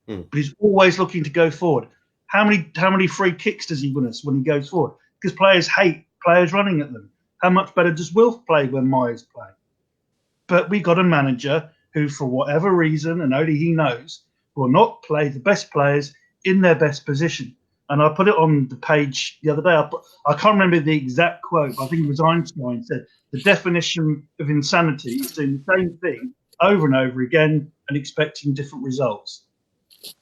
but he's always looking to go forward. How many free kicks does he win us when he goes forward? Because players hate players running at them. How much better does Wilf play when Meyer's playing? But we got a manager who, for whatever reason, and only he knows, will not play the best players in their best position. And I put it on the page the other day. I can't remember the exact quote, but I think it was Einstein said, the definition of insanity is doing the same thing over and over again and expecting different results.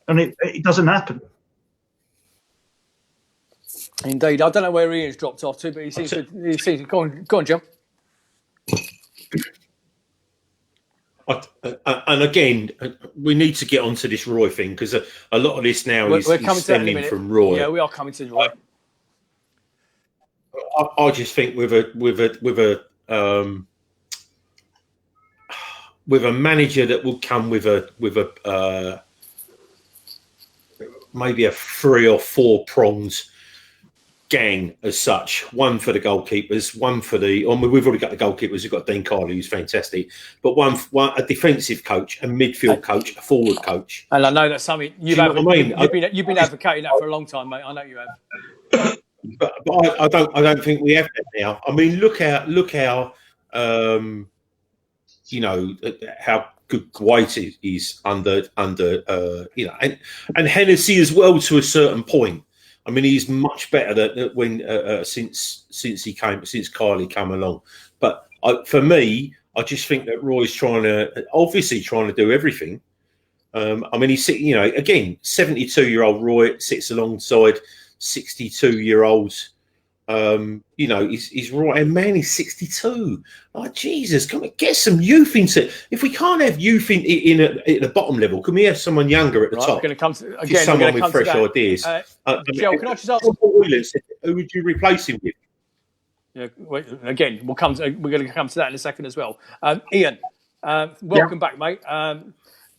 And it doesn't happen. Indeed. I don't know where Ian's dropped off to, but he seems to go on, Joe. And again, we need to get onto this Roy thing, because a lot of this now is stemming from Roy. Yeah, we are coming to Roy. I just think with a manager that will come with a maybe a 3 or 4 prongs gang as such, one for the goalkeepers, one for the. We've already got the goalkeepers. We've got Dean Carley, who's fantastic, but one a defensive coach, a midfield coach, a forward coach. And I know that's something you've been advocating that for a long time, mate. I know you have. But I don't think we have that now. I mean, look how you know how good White is under you know, and Hennessy as well to a certain point. I mean, he's much better when since Carly came along. But for me, I just think that Roy's trying to do everything. I mean, he's, you know, again, 72-year-old Roy sits alongside 62-year-old He's right hand man. He's 62. Like, Jesus, come on, get some youth into. If we can't have youth in at the bottom level, can we have someone younger at the top? We're going to come to again. Someone with fresh ideas. Jel, can I just ask? Who would you replace him with? Yeah, again, we're going to come to that in a second as well. Ian, welcome back, mate.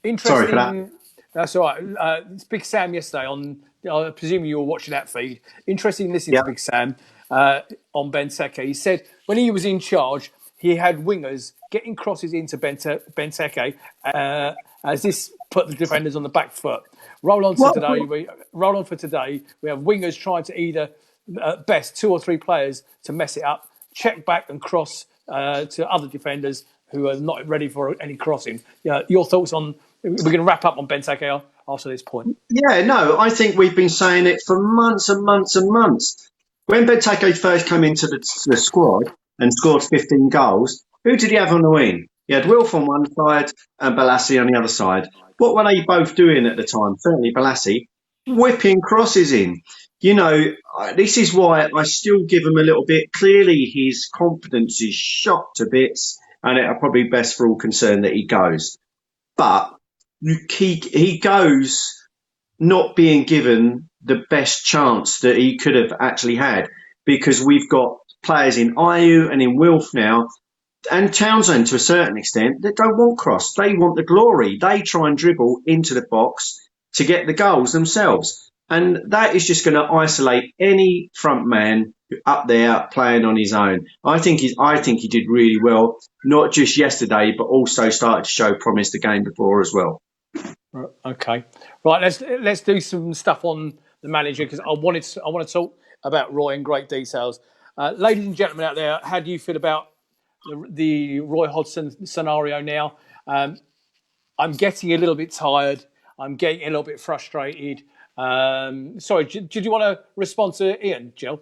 Interesting. Sorry for that. That's all right. Big Sam yesterday I presume you were watching that feed. Interesting listening to Big Sam on Benteke. He said when he was in charge, he had wingers getting crosses into Benteke as this put the defenders on the back foot. Roll on for today. We have wingers trying to either at best 2 or 3 players to mess it up, check back and cross to other defenders who are not ready for any crossing. Your thoughts on? We're going to wrap up on Benteke after this point. Yeah, no, I think we've been saying it for months and months and months. When Benteke first came into the squad and scored 15 goals, who did he have on the wing? He had Wilf on one side and Balassi on the other side. What were they both doing at the time? Certainly Balassi, whipping crosses in. This is why I still give him a little bit. Clearly, his confidence is shot to bits, and it's probably best for all concerned that he goes. But he goes not being given the best chance that he could have actually had, because we've got players in Ayew and in Wilf now, and Townsend to a certain extent, that don't want cross. They want the glory. They try and dribble into the box to get the goals themselves. And that is just going to isolate any front man up there playing on his own. I think he did really well, not just yesterday, but also started to show promise the game before as well. Okay, right. Let's do some stuff on the manager, because I want to talk about Roy in great details. Ladies and gentlemen out there, how do you feel about the Roy Hodgson scenario now? I'm getting a little bit tired. I'm getting a little bit frustrated. Sorry, did you want to respond to Ian, Jill?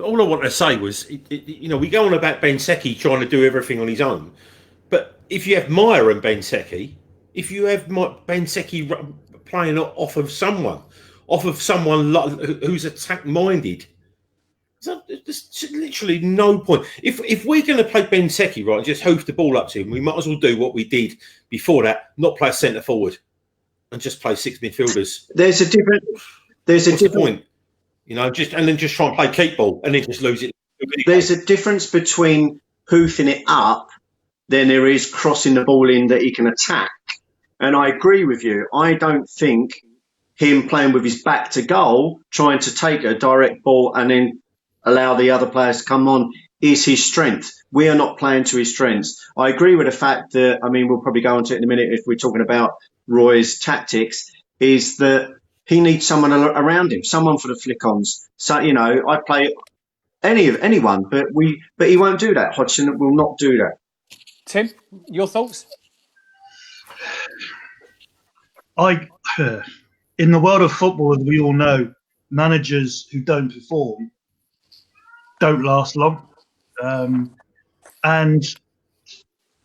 All I wanted to say was, we go on about Benteke trying to do everything on his own, but if you have Meyer and Benteke, if you have Benteke playing off of someone who's attack-minded, there's literally no point. If we're going to play Benteke, right, and just hoof the ball up to him, we might as well do what we did before that, not play a centre forward and just play 6 midfielders. There's a different point. Just try and play keep ball and then just lose it. There's a difference between hoofing it up than there is crossing the ball in that he can attack. And I agree with you. I don't think him playing with his back to goal, trying to take a direct ball and then allow the other players to come on, is his strength. We are not playing to his strengths. I agree with the fact that, we'll probably go on to it in a minute if we're talking about Roy's tactics, is that he needs someone around him, someone for the flick-ons. So, I play anyone, but he won't do that. Hodgson will not do that. Tim, your thoughts? In the world of football, as we all know, managers who don't perform don't last long. And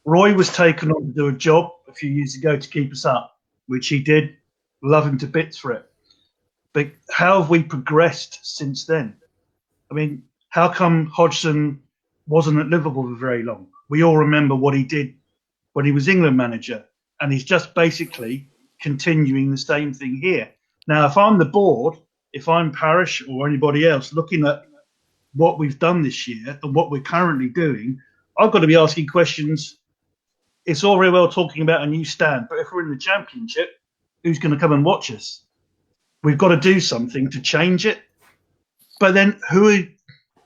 Roy was taken on to do a job a few years ago to keep us up, which he did. Love him to bits for it. But how have we progressed since then? How come Hodgson wasn't at Liverpool for very long? We all remember what he did when he was England manager, and he's just basically continuing the same thing here. Now, if I'm the board, if I'm Parish or anybody else looking at what we've done this year and what we're currently doing, I've got to be asking questions. It's all very well talking about a new stand, but if we're in the Championship, who's going to come and watch us? We've got to do something to change it. But then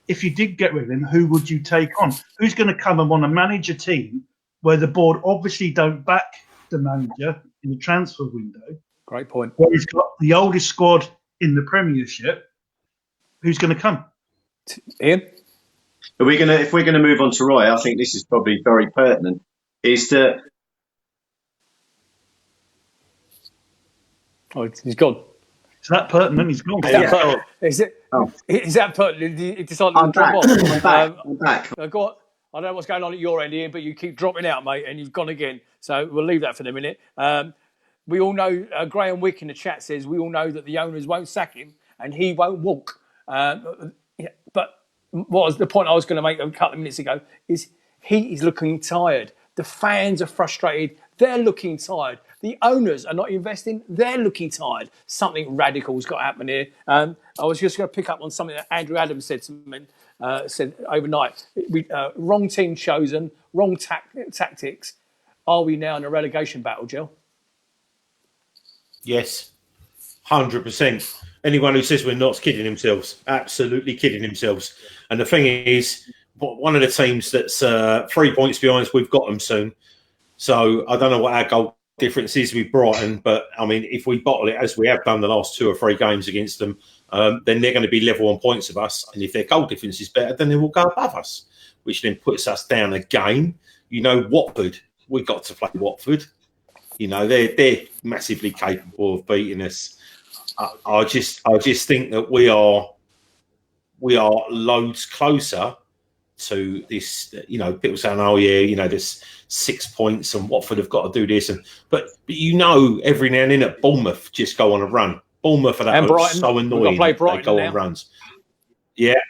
if you did get rid of him, who would you take on? Who's going to come and want to manage a team where the board obviously don't back the manager in the transfer window? Great point. Where he's got the oldest squad in the Premiership. Who's going to come? Ian? If we're gonna move on to Roy, I think this is probably very pertinent. Is that? Oh, he's gone. Is that pertinent? He's gone. Is that pertinent? It decided to drop off. I'm back. I don't know what's going on at your end here, but you keep dropping out, mate, and you've gone again. So we'll leave that for a minute. we all know Graham Wick in the chat says we all know that the owners won't sack him and he won't walk. But what was the point I was going to make a couple of minutes ago is he is looking tired. The fans are frustrated. They're looking tired. The owners are not investing. They're looking tired. Something radical's got to happen here. I was just going to pick up on something that Andrew Adams said to me, said overnight. Wrong team chosen, wrong tactics. Are we now in a relegation battle, Jill? Yes, 100%. Anyone who says we're not kidding themselves, absolutely kidding themselves. And the thing is, one of the teams that's 3 points behind us, we've got them soon. So I don't know what our goal difference is with Brighton, but I mean, if we bottle it as we have done the last 2 or 3 games against them, then they're going to be level on points of us. And if their goal difference is better, then they will go above us, which then puts us down again. You know, Watford, we got to play Watford. You know, they're massively capable of beating us. I just think that we are loads closer to this. You know, people saying, "Oh yeah, you know, there's 6 points and Watford have got to do this," but you know, every now and then at Bournemouth just go on a run. Bournemouth are so annoying. They go on runs. Yeah,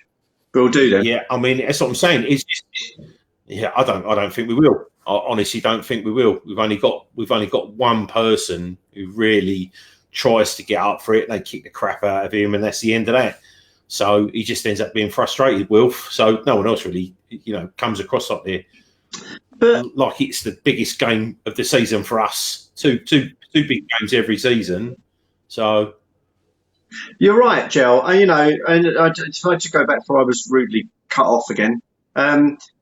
we'll do that. Yeah, I mean, that's what I'm saying. It's just, yeah, I don't think we will. I honestly don't think we will. We've only got one person who really tries to get up for it. They kick the crap out of him, and that's the end of that. So he just ends up being frustrated, Wilf. So no one else really, you know, comes across like there. But like it's the biggest game of the season for us. Two big games every season. So you're right, Jel. You know, and I tried to go back before I was rudely cut off again.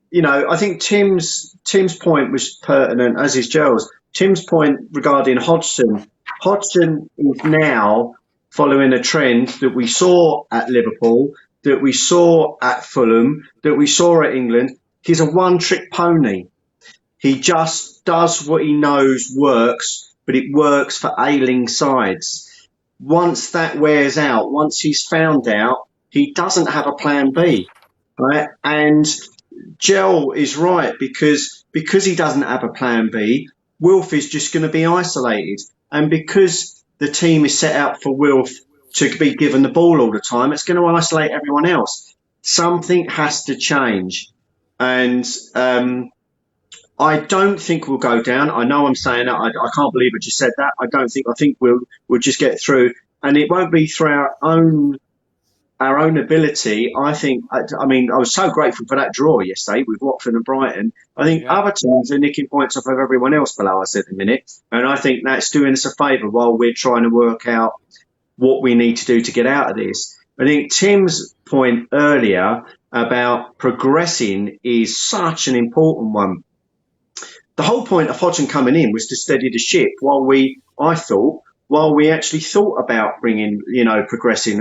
You know, I think Tim's point was pertinent, as is Gel's. Tim's point regarding Hodgson. Hodgson is now following a trend that we saw at Liverpool, that we saw at Fulham, that we saw at England. He's a one-trick pony. He just does what he knows works, but it works for ailing sides. Once that wears out, once he's found out, he doesn't have a plan B, right? And Jel is right because he doesn't have a plan B, Wilf is just going to be isolated. And because the team is set out for Wilf to be given the ball all the time, it's going to isolate everyone else. Something has to change. And I don't think we'll go down. I know I'm saying that. I can't believe I just said that. I think we'll just get through. And it won't be through our own ability. I mean, I was so grateful for that draw yesterday with Watford and Brighton. I think other teams are nicking points off of everyone else below us at the minute. And I think that's doing us a favour while we're trying to work out what we need to do to get out of this. I think Tim's point earlier about progressing is such an important one. The whole point of Hodgson coming in was to steady the ship while we actually thought about bringing, you know, progressing.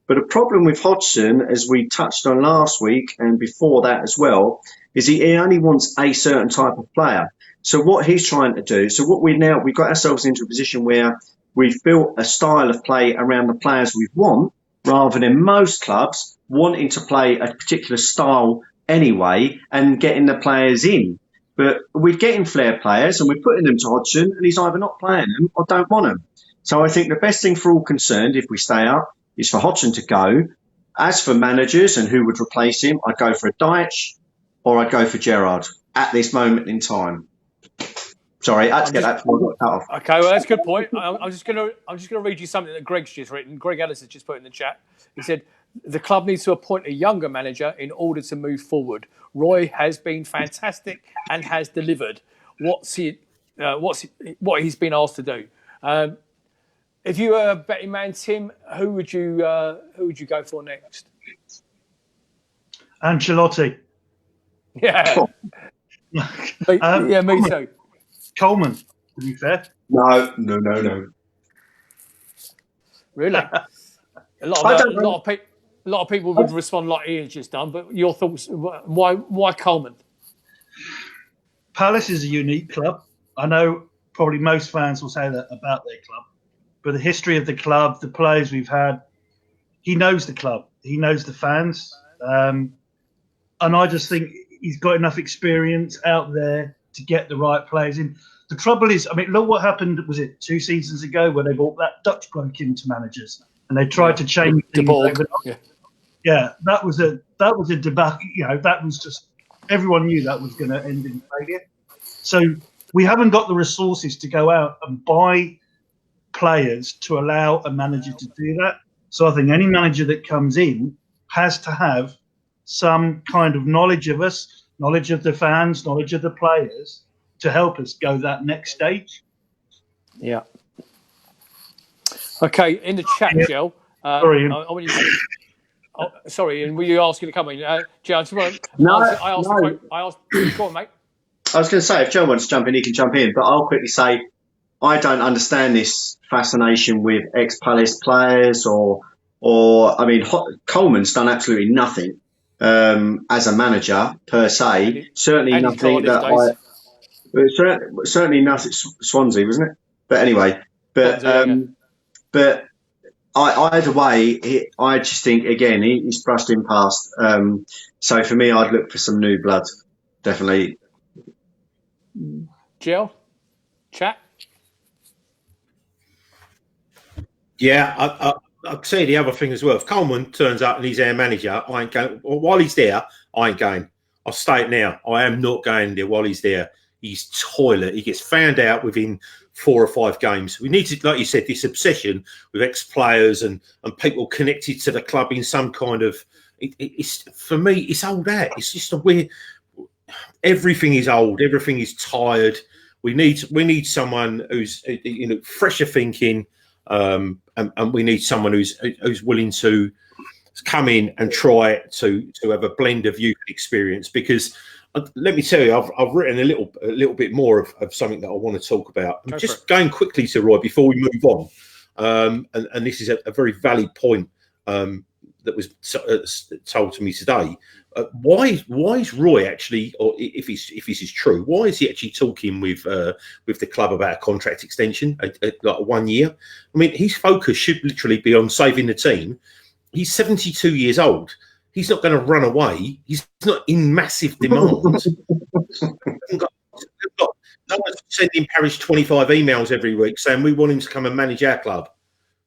But the problem with Hodgson, as we touched on last week and before that as well, is he only wants a certain type of player. So what he's trying to do, we've got ourselves into a position where we've built a style of play around the players we want, rather than most clubs wanting to play a particular style anyway and getting the players in. But we're getting flair players and we're putting them to Hodgson and he's either not playing them or don't want them. So I think the best thing for all concerned, if we stay up, is for Hodgson to go. As for managers and who would replace him, I'd go for a Dyche or I'd go for Gerrard at this moment in time. Sorry, I had to get that before I got cut off. Okay, well that's a good point. I'm just gonna read you something that Greg's just written. Greg Ellis has just put in the chat. He said the club needs to appoint a younger manager in order to move forward. Roy has been fantastic and has delivered what he's been asked to do. If you were a betting man, Tim, who would you go for next? Ancelotti. Yeah. Me too. Coleman, to be fair. No. Really? A lot of people would respond like Ian's just done, but your thoughts, why Coleman? Palace is a unique club. I know probably most fans will say that about their club, but the history of the club, the players we've had, he knows the club. He knows the fans. And I just think he's got enough experience out there to get the right players in. the trouble is, I mean, look what happened. Was it 2 seasons ago when they brought that Dutch bloke into managers and they tried to change things overnight? Yeah, that was a debacle. You know, that was just everyone knew that was going to end in failure. So we haven't got the resources to go out and buy players to allow a manager to do that. So I think any manager that comes in has to have some kind of knowledge of us, knowledge of the fans, knowledge of the players to help us go that next stage. Yeah. Okay, in the chat, Jel. Sorry, Ian. I want you to, sorry, and were you asking to come in? Jel, No. I asked. Go on, mate. I was going to say, if Joe wants to jump in, he can jump in. But I'll quickly say, I don't understand this fascination with ex-Palace players or I mean, Coleman's done absolutely nothing as a manager per se. Certainly nothing that certainly nothing. Swansea, wasn't it? But anyway, but either way, I just think again he's brushed him past. So for me, I'd look for some new blood, definitely. Jel, chat. Yeah, I'd say the other thing as well. If Coleman turns up and he's our manager, I ain't going. Or while he's there, I ain't going. I'll state now, I am not going there while he's there. He's toilet. He gets found out within 4 or 5 games. We need to, like you said, this obsession with ex-players and people connected to the club in some kind of. It's for me, it's old hat. It's just a weird. Everything is old. Everything is tired. We need someone who's fresher thinking, and we need someone who's willing to come in and try to have a blend of youth experience. Because let me tell you, I've written a little bit more of something that I want to talk about. I'm just going quickly to Roy before we move on, and this is a very valid point that was told to me today. Why is Roy actually, or if this is true, why is he actually talking with the club about a contract extension, like 1 year? I mean, his focus should literally be on saving the team. He's 72 years old. He's not going to run away. He's not in massive demand. No one's sending Parish 25 emails every week saying we want him to come and manage our club.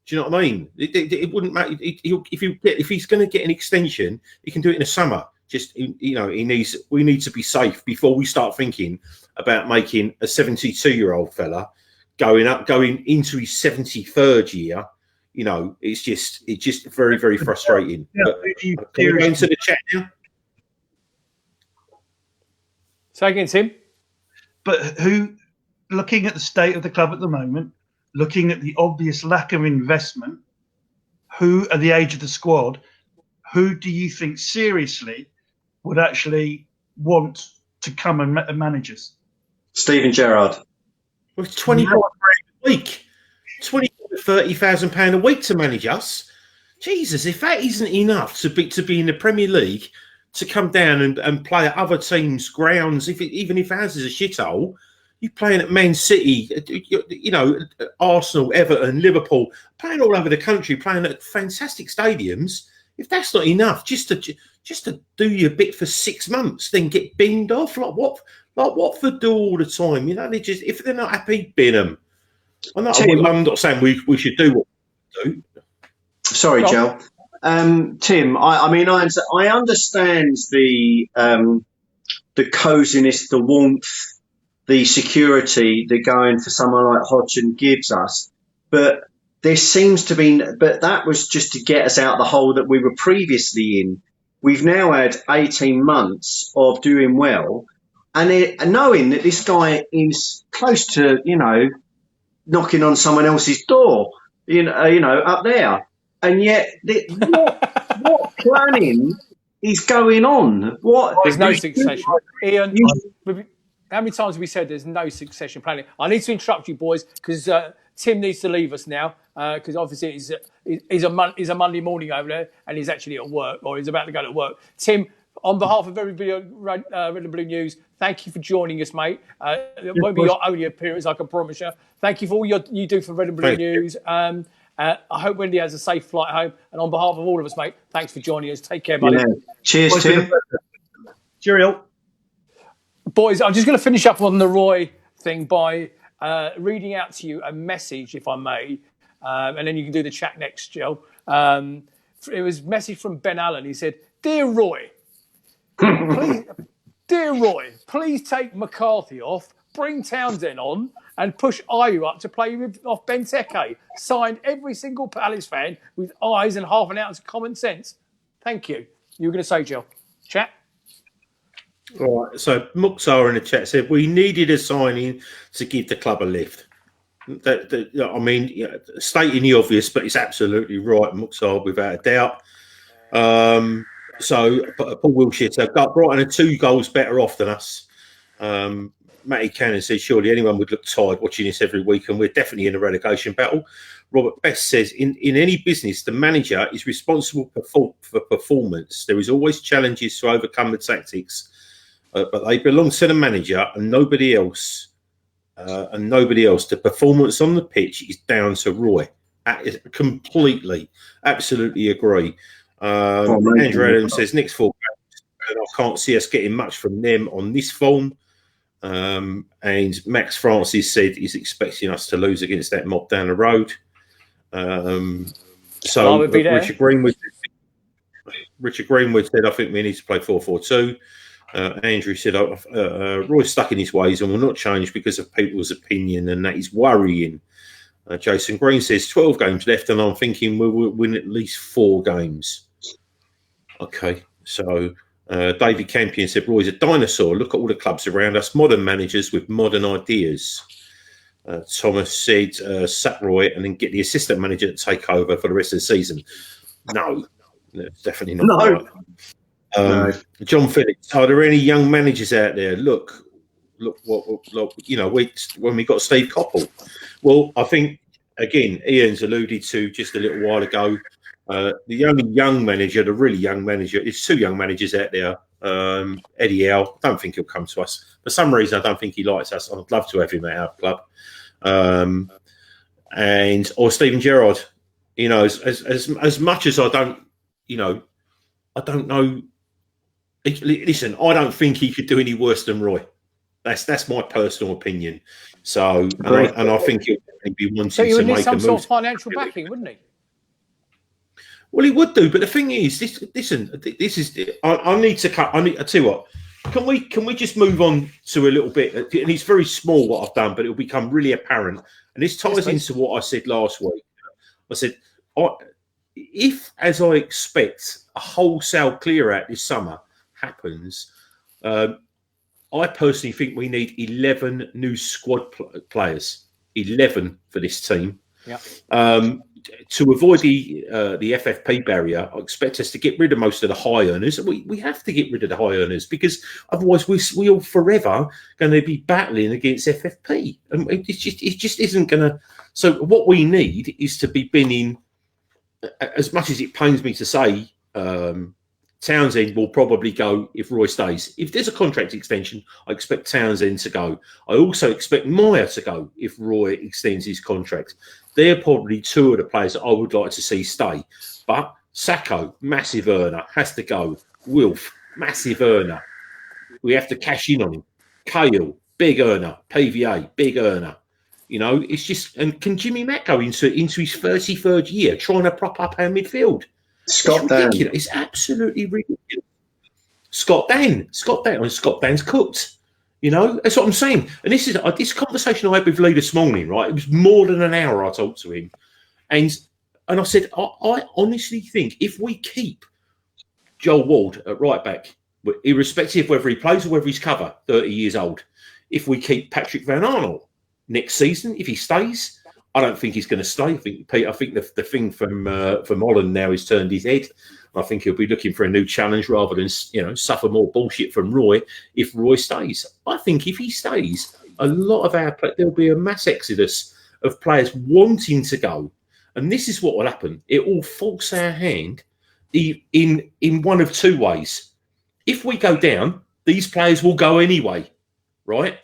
Do you know what I mean? It wouldn't matter if he's going to get an extension, he can do it in the summer. Just we need to be safe before we start thinking about making a 72-year-old fella going into his 73rd year. It's just very, very frustrating. Yeah, but, can we go into the chat now? Say again, Tim. But looking at the state of the club at the moment, looking at the obvious lack of investment, at the age of the squad, who do you think seriously would actually want to come and manage us? Steven Gerrard. Well, it's £25 a week. £30,000 a week to manage us. Jesus, if that isn't enough to be in the Premier League, to come down and play at other teams' grounds, even if ours is a shithole, you're playing at Man City, Arsenal, Everton, Liverpool, playing all over the country, playing at fantastic stadiums. If that's not enough, just to do your bit for 6 months, then get binned off, like Watford do all the time. If they're not happy, bin them. I'm not saying we should do what we do. Sorry, Joe. Tim, I understand the coziness, the warmth, the security that going for someone like Hodgson gives us, but there seems to be. But that was just to get us out the hole that we were previously in. We've now had 18 months of doing well, and knowing that this guy is close to, knocking on someone else's door, up there. And yet, what planning is going on? There's no succession. Ian, how many times have we said there's no succession planning? I need to interrupt you, boys, because Tim needs to leave us now, because obviously he's a Monday morning over there, and he's actually at work, or he's about to go to work. Tim, on behalf of everybody at Red and Blue News, thank you for joining us, mate. It won't be your only appearance, I can promise you. Thank you for all you do for Red and Blue News. I hope Wendy has a safe flight home. And on behalf of all of us, mate, thanks for joining us. Take care, buddy. Yeah. Cheers, Tim. Cheerio. Boys, I'm just going to finish up on the Roy thing by reading out to you a message, if I may, and then you can do the chat next, Jill. It was a message from Ben Allen. He said, "Dear Roy, please take McCarthy off, bring Townsend on, and push Ayew up to play off Benteke. Signed every single Palace fan with eyes and half an ounce of common sense. Thank you." You were going to say, Jill? Chat? All right. So Mukhtar in the chat said, we needed a signing to give the club a lift. I mean, stating the obvious, but it's absolutely right, Mukhtar, without a doubt. So Paul Wilshere said, Brighton are 2 goals better off than us. Matty Cannon says, surely anyone would look tired watching this every week, and we're definitely in a relegation battle. Robert Best says, in any business, the manager is responsible for performance. There is always challenges to overcome the tactics, but they belong to the manager and nobody else. The performance on the pitch is down to Roy. Completely, absolutely agree. Andrew Adams says, next 4 games, and I can't see us getting much from them on this form. And Max Francis said he's expecting us to lose against that mob down the road. So Richard Greenwood said, I think we need to play 4-4-2. Andrew said, Roy's stuck in his ways and will not change because of people's opinion, and that is worrying. Jason Green says, 12 games left, and I'm thinking we'll win at least 4 games. Okay, so David Campion said, Roy's a dinosaur. Look at all the clubs around us, modern managers with modern ideas. Thomas said, sack Roy and then get the assistant manager to take over for the rest of the season. No, definitely not. No. Right. John Phillips, are there any young managers out there? Look, when we got Steve Coppell. Well, I think, again, Ian's alluded to just a little while ago, the only young manager, the really young manager, is 2 young managers out there. Eddie Howe, I don't think he'll come to us. For some reason, I don't think he likes us. I'd love to have him at our club. Or Stephen Gerrard. As much as I don't know. Listen, I don't think he could do any worse than Roy. That's my personal opinion. So, and I think he'll be wanting to make a move. So you would need some sort of financial backing, wouldn't he? Well, he would do, but the thing is, I need to cut. I tell you what. Can we just move on to a little bit? And it's very small what I've done, but it'll become really apparent. And this ties into what I said last week. I said, if, as I expect, a wholesale clear out this summer happens, I personally think we need 11 new squad players. 11 for this team. Yeah. To avoid the FFP barrier, I expect us to get rid of most of the high earners. We have to get rid of the high earners because otherwise we all forever going to be battling against FFP, and it just isn't going to. So what we need is to be binning. As much as it pains me to say, Townsend will probably go if Roy stays. If there's a contract extension, I expect Townsend to go. I also expect Meyer to go if Roy extends his contract. They're probably 2 of the players that I would like to see stay. But Sacco, massive earner, has to go. Wilf, massive earner. We have to cash in on him. Cahill, big earner. PVA, big earner. It's just... And can Jimmy Mack go into his 33rd year trying to prop up our midfield? Scott Dan. It's absolutely ridiculous. Scott Dan's cooked. That's what I'm saying. And this is this conversation I had with Lee this morning, right? It was more than an hour I talked to him. And I said, I honestly think if we keep Joel Ward at right back, irrespective of whether he plays or whether he's cover, 30 years old, if we keep Patrick Van Arnold next season, if he stays, I don't think he's going to stay. I think the thing from Holland now has turned his head. I think he'll be looking for a new challenge rather than suffer more bullshit from Roy if Roy stays. I think if he stays, a lot of there'll be a mass exodus of players wanting to go, and this is what will happen. It will force our hand in one of 2 ways. If we go down, these players will go anyway, right?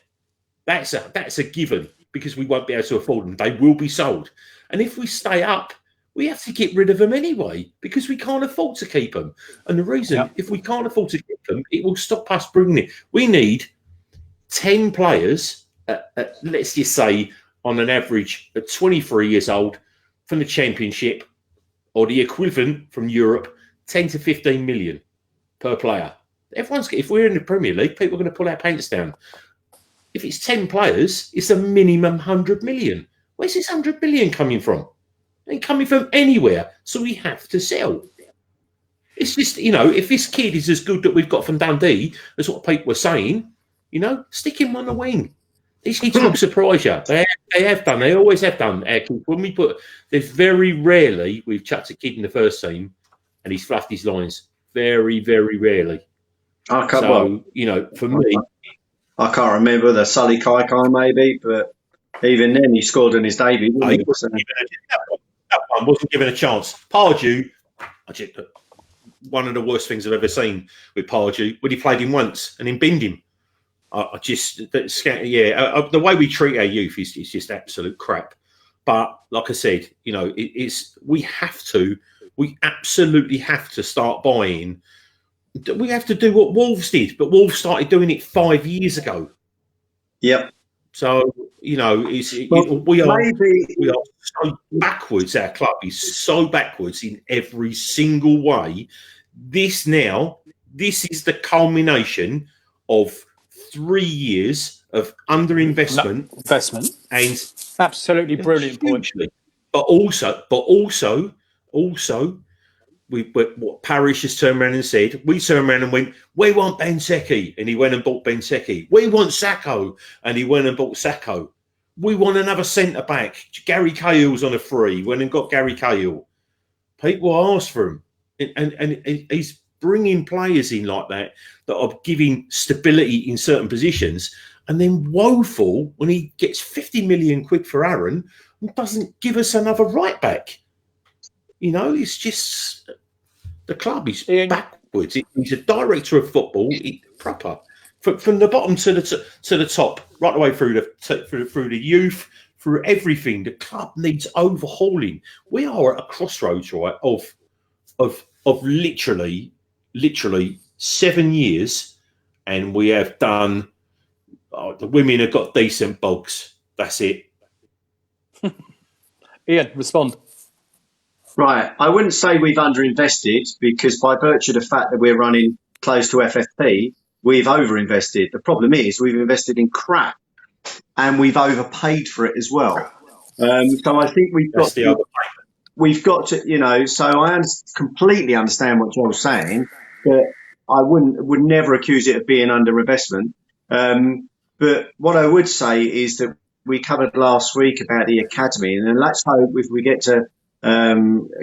That's a given because we won't be able to afford them. They will be sold, and if we stay up, we have to get rid of them anyway because we can't afford to keep them. And the reason, if we can't afford to keep them, it will stop us bringing it. We need 10 players let's just say, on an average, at 23 years old, from the Championship, or the equivalent from Europe, 10 to 15 million per player. If we're in the Premier League, people are going to pull our pants down. If it's 10 players, it's a minimum 100 million. Where's this 100 million coming from? It ain't coming from anywhere. So we have to sell. It's just, if this kid is as good that we've got from Dundee as what people were saying, stick him on the wing. These kids will surprise you. They have done. They always have done. When there's very rarely we've chucked a kid in the first team and he's fluffed his lines. Very, very rarely. For me, I can't remember the Sully Kaikai maybe, but even then he scored in his debut. That one wasn't given a chance. Pardew, one of the worst things I've ever seen with Pardew, when he played him once and then binned him. The way we treat our youth is just absolute crap. But like I said, we absolutely have to start buying. We have to do what Wolves did, but Wolves started doing it 5 years ago. Yep. So we are so backwards. Our club is so backwards in every single way. This is the culmination of 3 years of underinvestment, and absolutely brilliant point. But also, what Parish has turned around and said, we turned around and went, we want Benteke, and he went and bought Benteke. We want Sacco, and he went and bought Sacco. We want another centre back. Gary Cahill's on a free. Went and got Gary Cahill. People asked for him, and he's bringing players in like that are giving stability in certain positions, and then woeful when he gets 50 million quid for Aaron and doesn't give us another right back. It's just the club is backwards. He's a director of football, proper from the bottom to the top, right the way through the youth, through everything. The club needs overhauling. We are at a crossroads, right, of literally 7 years, and we have done. The women have got decent bogs. That's it. Ian, respond. Right. I wouldn't say we've underinvested, because by virtue of the fact that we're running close to FFP, we've overinvested. The problem is we've invested in crap, and we've overpaid for it as well. So I think we've got to, so I completely understand what Joel's saying, but I would never accuse it of being underinvestment. But what I would say is that we covered last week about the academy, and then let's hope if we get to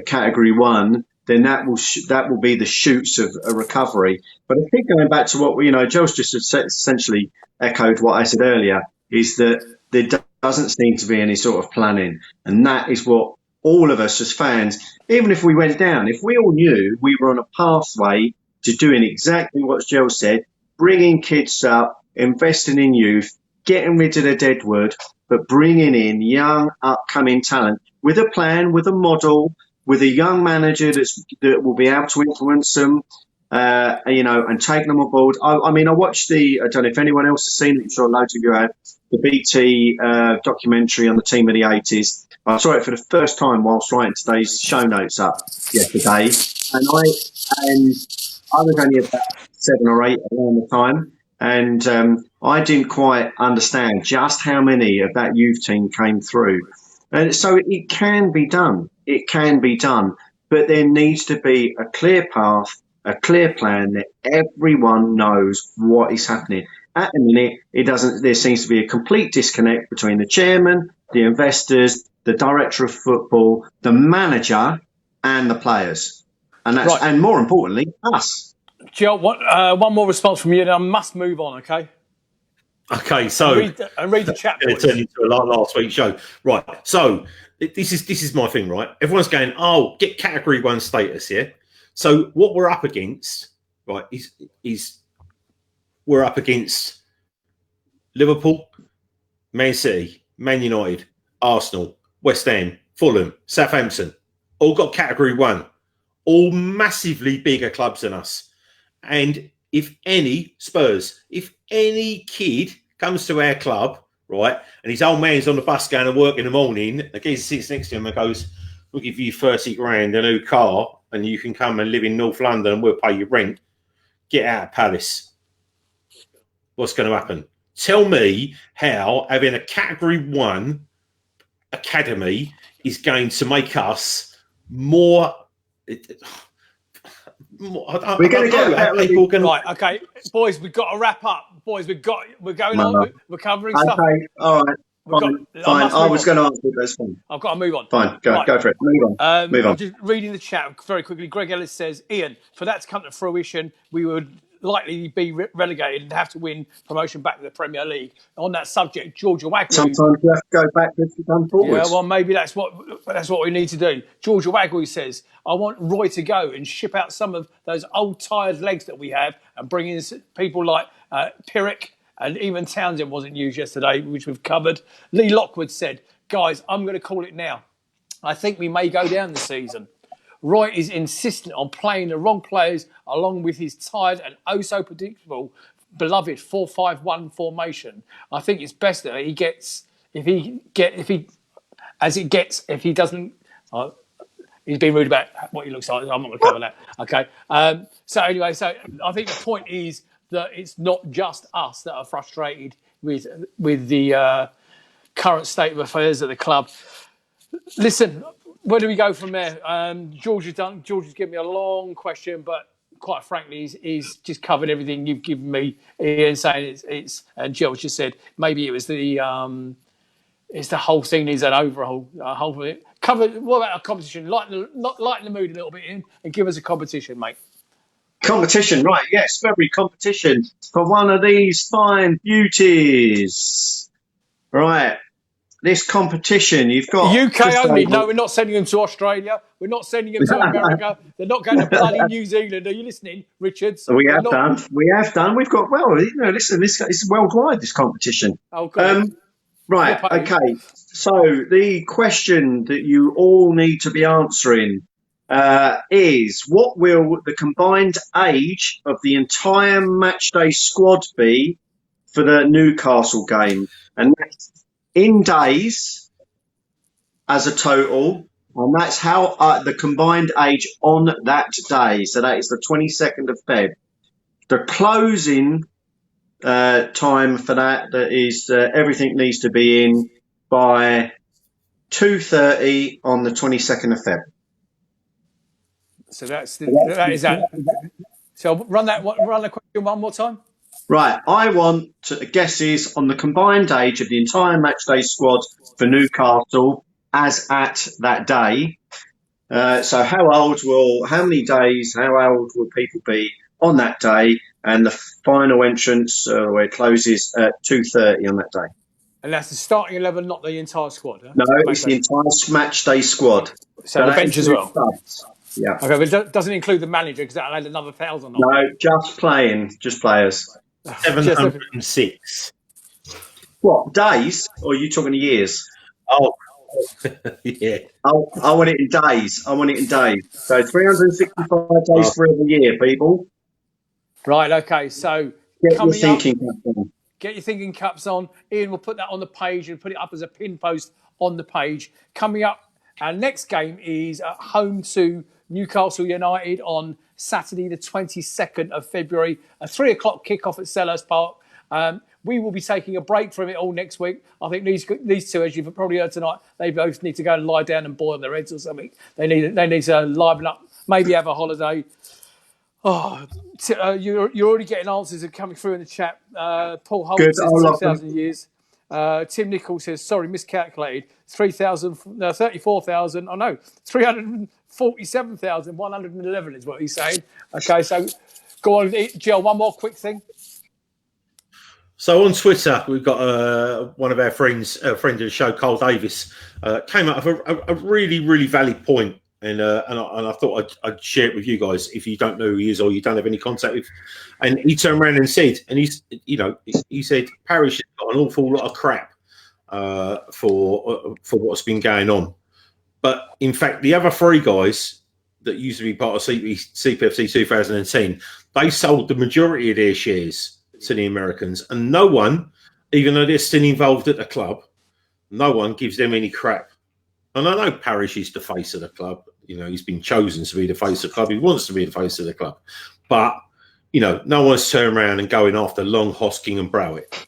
category 1, then that will be the shoots of a recovery. But I think going back to what Joel's just essentially echoed what I said earlier, is that there doesn't seem to be any sort of planning, and that is what all of us as fans, even if we went down, if we all knew we were on a pathway to doing exactly what Joel said, bringing kids up, investing in youth, getting rid of the deadwood, but bringing in young upcoming talent with a plan, with a model, with a young manager that will be able to influence them, and take them on board. I watched I don't know if anyone else has seen it, I'm sure loads of you have, the BT documentary on the team of the 80s. I saw it for the first time whilst writing today's show notes up yesterday, and I was only about 7 or 8 around the time, and I didn't quite understand just how many of that youth team came through. And so it can be done. It can be done. But there needs to be a clear path, a clear plan that everyone knows what is happening. At the minute, there seems to be a complete disconnect between the chairman, the investors, the director of football, the manager, and the players. And more importantly, us. Jill, one more response from you, and I must move on, okay? Okay, so read the chat. It turned into a last week's show, right? So this is my thing, right? Everyone's going, get category 1 status, yeah. So what we're up against, right, is we're up against Liverpool, Man City, Man United, Arsenal, West Ham, Fulham, Southampton, all got category 1, all massively bigger clubs than us, and if any kid comes to our club right? And his old man's on the bus going to work in the morning. The geezer sits next to him and goes, "We'll give you 30 grand, a new car, and you can come and live in North London and we'll pay your rent. Get out of Palace." What's going to happen? Tell me how having a Category 1 academy is going to make us more... We're going to get people going right. Okay, boys, we've got to wrap up. Boys, we're going on. We're covering stuff. Okay, all right. Fine. I was going to answer it. That's fine. I've got to move on. Fine. Go for it. Move on. I'm just reading the chat very quickly. Greg Ellis says, Ian, for that to come to fruition, we would likely be relegated and have to win promotion back to the Premier League. On that subject, Georgia Wagyu. Sometimes you have to go backwards to come forwards. Yeah, well, maybe that's what we need to do. Georgia Wagyu says, I want Roy to go and ship out some of those old tired legs that we have and bring in people like Pyrrhic, and even Townsend wasn't used yesterday, which we've covered. Lee Lockwood said, guys, I'm going to call it now. I think we may go down this season. Roy is insistent on playing the wrong players along with his tired and oh so predictable beloved 4-5-1 formation. I think it's best that he gets if he doesn't. He's being rude about what he looks like. I'm not going to cover that. Okay. So anyway, I think the point is that it's not just us that are frustrated with the current state of affairs at the club. Listen. Where do we go from there? George has given me a long question, but quite frankly, he's just covered everything you've given me. Ian saying it's and Jill just said maybe it was the whole thing needs an overhaul. Whole of it. Cover. What about a competition? Lighten the mood a little bit, Ian, and give us a competition, mate. Competition, right? Yes, February competition for one of these fine beauties, right? This competition, you've got UK only. No, we're not sending them to Australia. We're not sending them to America. They're not going to bloody New Zealand. Are you listening, Richards? We have done. We've got. Well, listen. This is worldwide. This competition. Oh, good. Right. Okay. So the question that you all need to be answering is: what will the combined age of the entire matchday squad be for the Newcastle game? And that's in days as a total, and that's how the combined age on that day. So that is the 22nd of Feb. The closing time for that is everything needs to be in by 2:30 on the 22nd of Feb. So that is that. So run the question one more time. Right, I want guesses on the combined age of the entire matchday squad for Newcastle as at that day. So how many days, how old will people be on that day? And the final entrance where it closes at 2:30 on that day. And that's the starting 11, not the entire squad. Huh? No, it's the entire matchday squad. So the bench as well. Yeah. Okay, but it doesn't include the manager because that'll add another 1,000. No, just players. 706. What, days? Or are you talking years? Oh, yeah. I want it in days. So 365 days for every year, people. Right, okay. So get your thinking caps on. Get your thinking caps on. Ian will put that on the page and put it up as a pin post on the page. Coming up, our next game is at home to Newcastle United on Saturday, the 22nd of February, a 3 o'clock kickoff at Selhurst Park. We will be taking a break from it all next week. I think these two, as you've probably heard tonight, they both need to go and lie down and boil their heads or something. They need to liven up, maybe have a holiday. Oh, you're already getting answers that are coming through in the chat. Paul Holt says 2,000 years. Tim Nichols says, sorry, miscalculated. 347,111 is what he's saying. Okay, so go on, Jill, one more quick thing. So on Twitter, we've got one of our friends, a friend of the show, Carl Davis, came up with a really, really valid point. And I thought I'd share it with you guys if you don't know who he is or you don't have any contact with. And he turned around and said, he said Parish has got an awful lot of crap for what's been going on. But in fact, the other three guys that used to be part of CPFC 2010, they sold the majority of their shares to the Americans, and no one even though they're still involved at the club, no one gives them any crap. And I know Parrish is the face of the club. He's been chosen to be the face of the club. He wants to be the face of the club. But, no one's turning around and going after Long, Hosking and Browett.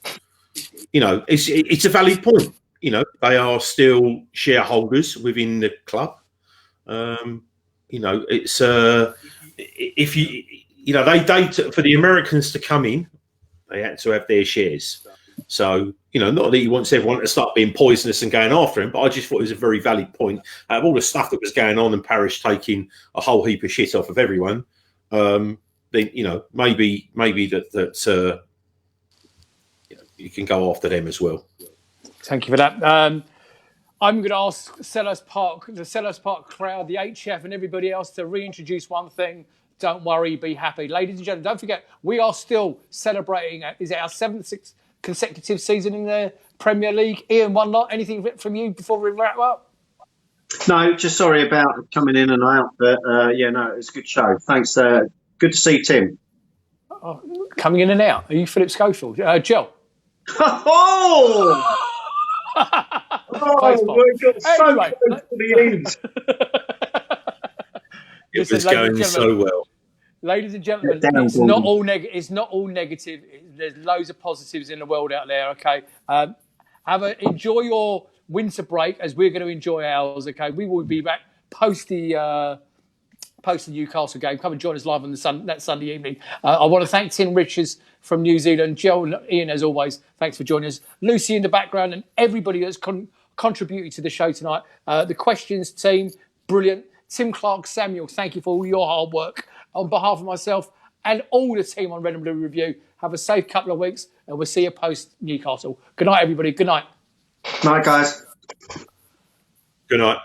It's a valid point. They are still shareholders within the club. It's if they for the Americans to come in, they had to have their shares. So, not that he wants everyone to start being poisonous and going after him, but I just thought it was a very valid point. Out of all the stuff that was going on and Parrish taking a whole heap of shit off of everyone, then, maybe that you can go after them as well. Thank you for that. I'm going to ask the Selhurst Park crowd, the HF and everybody else to reintroduce one thing. Don't worry, be happy. Ladies and gentlemen, don't forget, we are still celebrating, is it our 7th consecutive season in the Premier League? Ian, one lot, anything from you before we wrap up? No, just sorry about coming in and out, but it was a good show. Thanks. Good to see Tim. Coming in and out. Are you Philip Schofield? Jel? Oh! We got so close to the end. It was going so well. Ladies and gentlemen, it's not all negative. There's loads of positives in the world out there. Okay, enjoy your winter break as we're going to enjoy ours. Okay, we will be back post the Newcastle game. Come and join us live on that Sunday evening. I want to thank Tim Richards from New Zealand, Jel and Ian, as always. Thanks for joining us, Lucy in the background, and everybody that's contributed to the show tonight. The questions team, brilliant. Tim Clark, Samuel, thank you for all your hard work. On behalf of myself and all the team on Red and Blue Review, have a safe couple of weeks, and we'll see you post Newcastle. Good night, everybody. Good night. Night, guys. Good night.